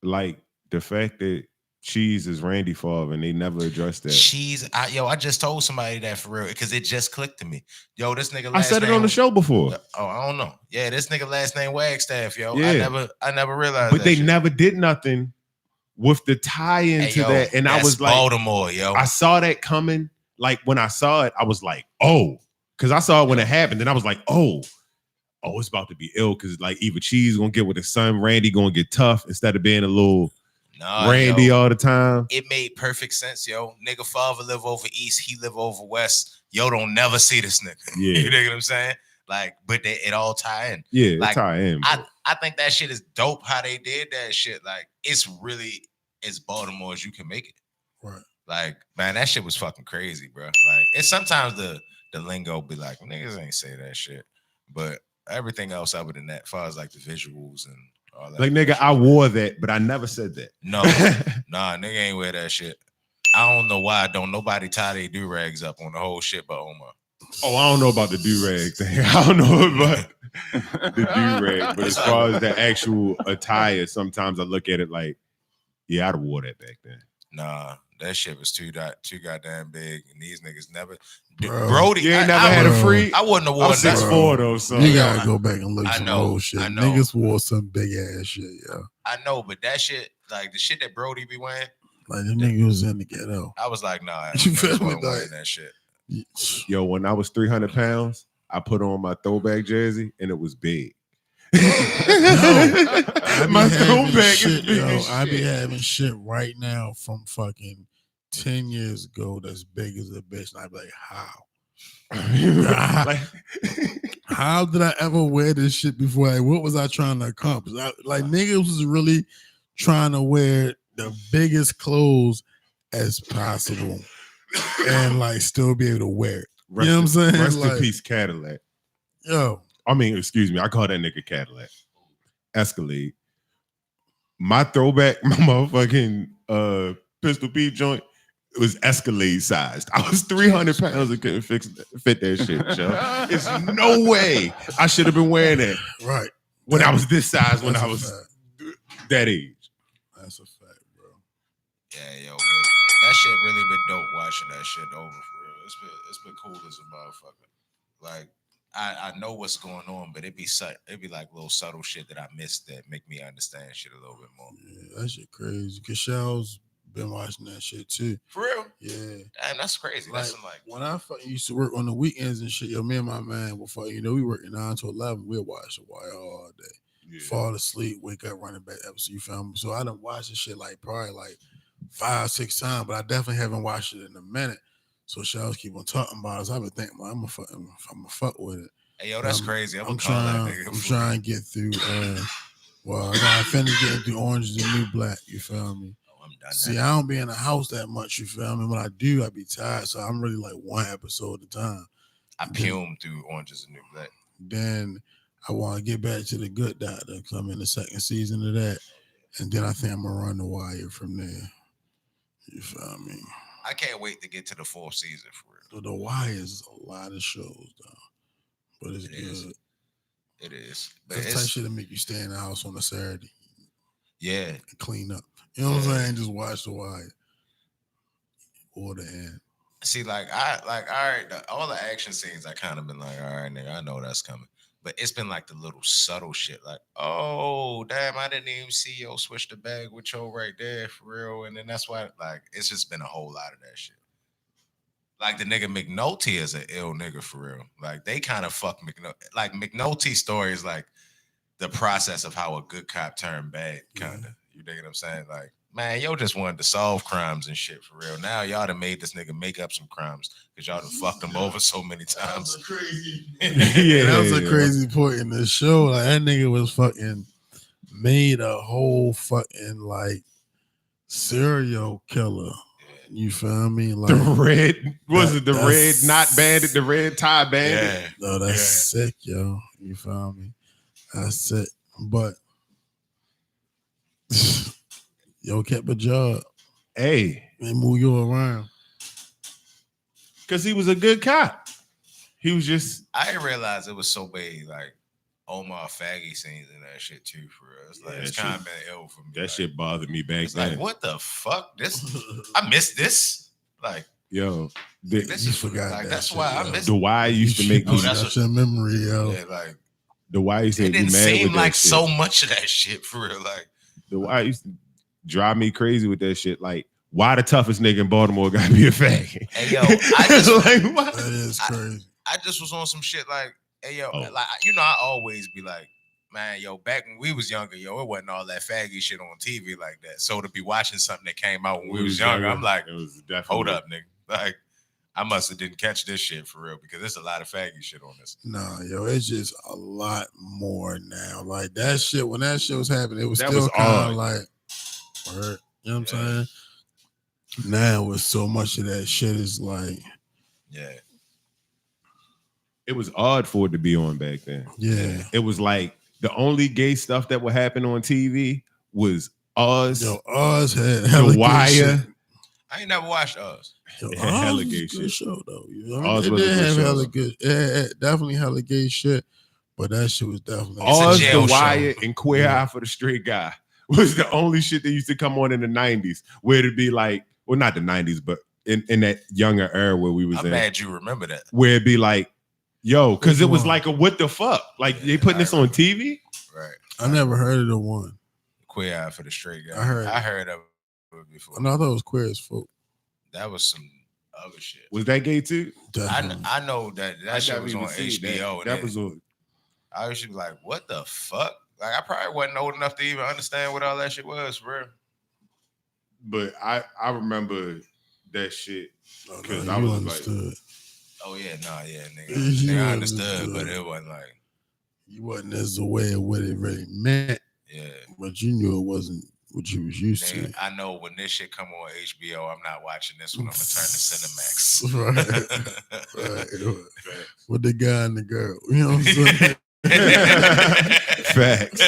E: Like the fact that Cheese is Randy father and they never addressed that.
B: Cheese, I just told somebody that for real because it just clicked to me. Yo, this nigga.
E: I said it on the show before.
B: Oh, I don't know. Yeah, this nigga last name Wagstaff. Yo,
E: yeah.
B: I never realized.
E: But
B: that
E: they
B: shit.
E: never did nothing with the tie-in to that, and I was like,
B: Baltimore, yo.
E: I saw that coming. Like when I saw it, I was like, oh, because I saw it when it happened. Then I was like, oh, it's about to be ill because like either Cheese gonna get with his son, Randy gonna get tough instead of being a little Randy all the time.
B: It made perfect sense, yo. Nigga father live over east, he live over west. Yo don't never see this nigga.
E: Yeah.
B: You know what I'm saying? Like, but it all tie in.
E: Yeah,
B: like,
E: it tie in.
B: I think that shit is dope how they did that shit. Like, it's really as Baltimore as you can make it.
A: Right.
B: Like, man, that shit was fucking crazy, bro. Like, it's sometimes the lingo be like, niggas ain't say that shit. But everything else other than that, as far as like the visuals and all that.
E: Like, nigga, I wore that, but I never said that.
B: No, nah, nigga ain't wear that shit. I don't know why don't nobody tie their do-rags up on the whole shit but Omar.
E: Oh, I don't know about the do-rag thing. I don't know about the do-rag. But as far as the actual attire, sometimes I look at it like, yeah, I'd have wore that back then.
B: Nah, that shit was too goddamn big, and these niggas never.
A: Bro,
B: Brody,
E: you ain't never had a free.
B: I wouldn't have worn that.
E: 6'4" though, so
A: you gotta go back and look at some old shit.
B: I know.
A: Niggas wore some big ass shit, yo.
B: I know, but that shit, like the shit that Brody be wearing,
A: like the nigga was in the ghetto.
B: I was like, nah,
A: You feel me?
B: wearing that shit.
E: Yo, when I was 300 pounds, I put on my throwback jersey and it was big.
A: My throwback is big. Yo, I be having shit right now from fucking 10 years ago that's big as a bitch. And I be like, how? How did I ever wear this shit before? Like, what was I trying to accomplish? Niggas was really trying to wear the biggest clothes as possible and like still be able to wear it. You know what I'm saying?
E: Rest in peace, Cadillac.
A: Yo.
E: I mean, excuse me, I call that nigga Cadillac. Escalade. My throwback, my motherfucking Pistol Pete joint, it was Escalade sized. I was 300 pounds and couldn't fit that shit, yo. There's no way I should have been wearing that.
A: Right.
E: When I was this size, when I was that age.
A: That's a fact, bro.
B: Yeah, yo, that shit really been dope watching that shit over for real. It's been cool as a motherfucker. Like, I know what's going on, but it be like little subtle shit that I missed that make me understand shit a little bit more.
A: Yeah, that shit crazy. Cashell's been watching that shit too.
B: For real?
A: Yeah.
B: Damn, that's crazy.
A: Like,
B: that's like
A: when I used to work on the weekends and shit, yo, me and my man, before we working 9 to 11, we'll watch The Wire all day. Yeah. Fall asleep, wake up, running back episode. You feel me? So I done watched this shit like probably like 5-6 times, but I definitely haven't watched it in a minute. So Shells keep on talking about it. So I've been thinking, I'm gonna fuck with it.
B: Hey, yo, that's crazy.
A: I'm trying to get through. I gotta finish getting through Orange is the New Black. You feel me?
B: Oh, I'm done.
A: See, I don't be in the house that much. You feel me? When I do, I be tired. So I'm really like one episode at a time.
B: I fume through Orange is the New Black.
A: Then I want to get back to The Good Doctor because I'm in the second season of that, and then I think I'm gonna run The Wire from there. You feel me?
B: I can't wait to get to the 4th season for real.
A: The Wire is a lot of shows though, but it's
B: It
A: good.
B: is. It is. But
A: That's the type
B: it's
A: shit that make you stay in the house on a Saturday
B: yeah.
A: and clean up. You know what I'm
B: Yeah.
A: saying? Just watch The Wire or the end.
B: See, like all right, all the action scenes I kind of been like, all right, nigga, I know that's coming. But it's been like the little subtle shit, like, oh damn, I didn't even see yo switch the bag with yo right there for real. And then that's why like it's just been a whole lot of that shit. Like the nigga McNulty is an ill nigga for real. Like they kind of fuck McNulty. Like McNulty's story is like the process of how a good cop turned bad, kind of. You dig what I'm saying? Like, man, yo just wanted to solve crimes and shit for real. Now y'all done made this nigga make up some crimes because y'all done fucked him over so many times.
A: Crazy.
E: Yeah,
A: That was a crazy point in the show. Like that nigga was fucking made a whole fucking like serial killer. You feel me? Like
E: The red red not bandit, the red tie bandit.
B: Yeah.
A: no, that's sick, yo. You feel me? That's it. But yo kept a job.
E: Hey,
A: They move you around.
E: because he was a good cop. He was just
B: I didn't realize it was so big, like Omar faggy scenes and that shit too. For real, it's like
E: Yeah,
B: it's
E: that
B: kind
E: shit-
B: of been ill for me.
E: that
B: like,
E: shit bothered me back
B: It's
E: then.
B: like what the fuck? This I missed this. Like
E: Yo,
B: this
A: You
B: is
A: forgot
B: like
A: that
B: that's
A: shit,
B: why
A: yo.
B: I missed.
E: the why used to make
B: Oh,
E: me.
B: that's
A: That's your memory, yo.
B: Yeah, like
E: The why used to
B: it
E: make me
B: didn't
E: mad
B: seem
E: with
B: like
E: that shit.
B: so much of that shit for real. Like
E: The why used to drive me crazy with that shit. Like, why the toughest nigga in Baltimore gotta be a faggot?
B: Hey, yo, I just
E: like what?
A: That is crazy.
B: I just was on some shit like, hey yo,
E: Oh.
B: like you know, I always be like, man, yo, back when we was younger, yo, it wasn't all that faggy shit on TV like that. So to be watching something that came out when we was younger, I'm like,
E: it was definitely
B: hold up, nigga. Like, I must have didn't catch this shit for real because there's a lot of faggy shit on this.
A: Nah, yo, it's just a lot more now. Like that shit, when that shit was happening, it was
E: That
A: still
E: was
A: kind
E: odd.
A: of like, word, you know what I'm
B: Yeah.
A: saying? Now with so much of that shit is like,
B: Yeah.
E: It was odd for it to be on back then.
A: yeah.
E: It was like the only gay stuff that would happen on TV was Oz,
A: Yo, Oz had hella
E: The
A: gay
E: Wire.
A: shit.
B: I ain't never watched Us.
A: Yo,
E: It had
A: Oz
E: hella
A: was
E: gay
A: a good
E: shit.
A: show though. You know,
E: Oz
A: it
E: was a
A: did
E: good
A: have
E: show,
A: hella
E: though.
A: good. It had definitely hella gay shit, but that shit was definitely
B: It's a
E: Oz,
B: jail
E: The
B: show.
E: Wire, and Queer
A: Yeah.
E: Eye for the Straight Guy was the only shit that used to come on in the 90s, where it'd be like, well, not the 90s, but in that younger era where we was
B: I'm
E: in,
B: mad you remember that.
E: where it'd be like, yo, because
A: Which
E: it was
A: one?
E: like a what the fuck? Like
B: Yeah,
E: they putting
B: I
E: this on
B: remember.
E: TV?
B: Right.
A: I never heard of the one.
B: Queer Eye for the Straight Guy.
A: I heard.
B: I heard of it before.
A: No, I thought it was queer as folk.
B: That was some other shit.
E: Was that gay too?
A: Definitely.
B: I know that shit was on HBO.
E: That was on.
B: I used to be like, what the fuck? Like I probably wasn't old enough to even understand what all that shit was, for real.
E: But I remember that shit
A: Oh,
E: because
A: no,
E: I
A: you
E: was
A: understood.
E: like,
B: Oh yeah, nigga.
A: You
B: Nigga, I understood,
A: understood.
B: but it wasn't like,
A: You wasn't as aware of what it really meant,
B: yeah.
A: but you knew it wasn't what you was used to.
B: Nigga, I know when this shit come on HBO, I'm not watching this one. I'm gonna turn to Cinemax.
A: Right. With the guy and the girl. You know what I'm saying?
E: facts.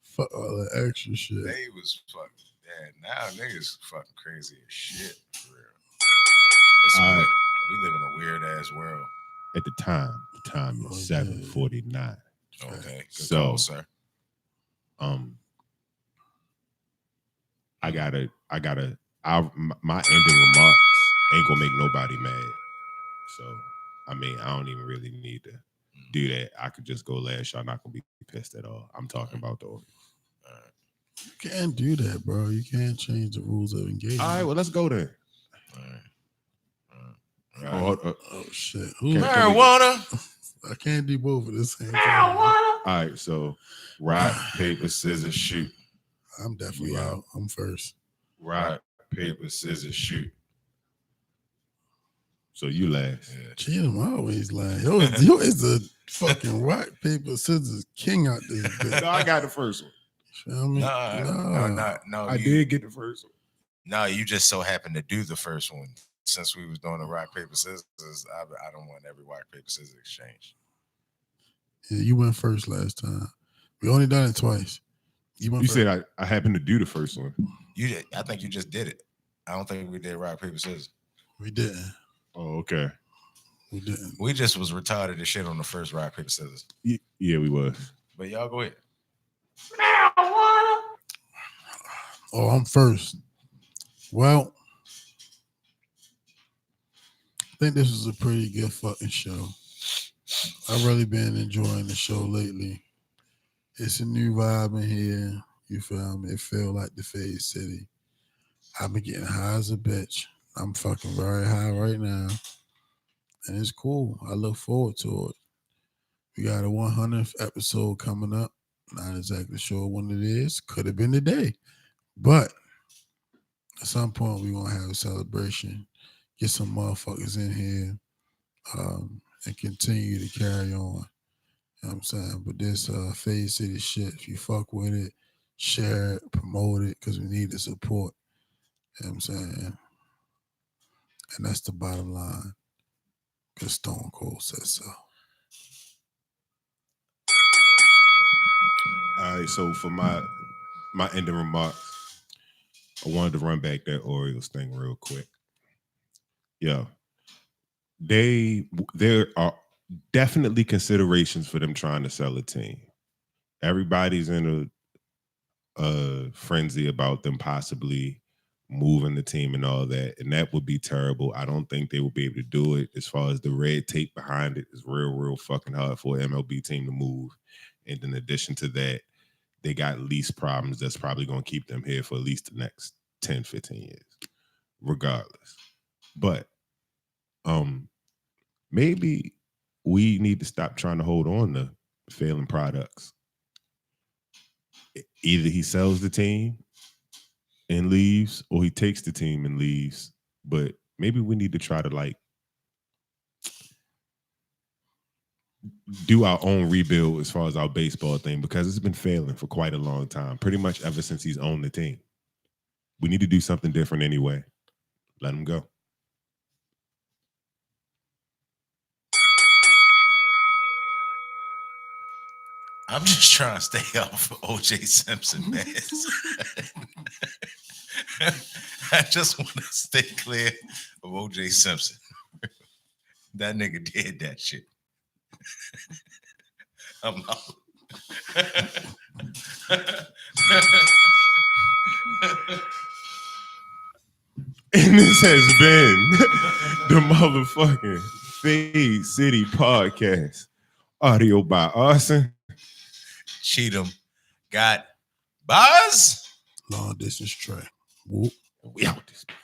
A: Fuck all that extra shit.
B: They was fucking. Yeah, now niggas fucking crazy as shit. For real. It's
E: All right.
B: We live in a weird ass world.
E: At the time
A: Oh,
E: is
A: yeah.
E: 7:49.
B: Okay, good
E: So-
B: call, sir.
E: I gotta my ending remarks ain't gonna make nobody mad. So I mean, I don't even really need to do that. I could just go last. Y'all not gonna be pissed at all. I'm talking about the Orioles.
A: You can't do that, bro. You can't change the rules of engagement.
E: All right, well, let's go then.
B: Right.
A: Oh shit.
B: Marijuana.
A: I can't do both at the same time.
E: All right, so rock, paper, scissors, shoot.
A: I'm definitely
E: You
A: out. I'm first.
E: Rock, paper, scissors, shoot. So you last.
B: Yeah.
A: Gee, I'm always lying. Yo is the fucking rock, paper, scissors king out this bitch.
E: No, I got the first one.
A: Feel me?
B: No.
E: I
B: you,
E: did get the first one.
B: No, you just so happened to do the first one. Since we was doing the rock, paper, scissors, I don't want every rock, paper, scissors exchange.
A: Yeah, you went first last time. We only done it twice. You
E: You said I happened to do the first one.
B: I think you just did it. I don't think we did rock paper scissors.
A: We didn't.
E: Oh, okay.
A: We didn't.
B: We just was retarded as shit on the first rock paper scissors.
E: Yeah, we was.
B: But y'all go ahead.
A: Oh, I'm first. Well, I think this was a pretty good fucking show. I've really been enjoying the show lately. It's a new vibe in here. You feel me? It feel like the Fade City. I've been getting high as a bitch. I'm fucking very high right now. And it's cool. I look forward to it. We got a 100th episode coming up. Not exactly sure when it is. Could have been today. But at some point, we're going to have a celebration. Get some motherfuckers in here and continue to carry on. You know what I'm saying? But this Fade City shit, if you fuck with it, share it, promote it, because we need the support. You know what I'm saying? And that's the bottom line. Because Stone Cold said so.
E: All right, so for my ending remarks, I wanted to run back that Orioles thing real quick. Yeah. There are definitely considerations for them trying to sell a team. Everybody's in a frenzy about them possibly moving the team and all that, and that would be terrible. I don't think they will be able to do it. As far as the red tape behind it is real fucking hard for an MLB team to move. And in addition to that, they got lease problems that's probably going to keep them here for at least the next 10, 15 years, regardless. But maybe we need to stop trying to hold on to failing products. Either he sells the team and leaves, or he takes the team and leaves. But maybe we need to try to do our own rebuild as far as our baseball thing, because it's been failing for quite a long time, pretty much ever since he's owned the team. We need to do something different anyway. Let him go.
B: I'm just trying to stay off of OJ Simpson, man. I just want to stay clear of OJ Simpson. That nigga did that shit. I'm out.
E: And this has been the motherfucking Fade City Podcast. Audio by Arson.
B: Cheatham got Buzz.
A: Long distance track. Whoop.
E: We out this bitch.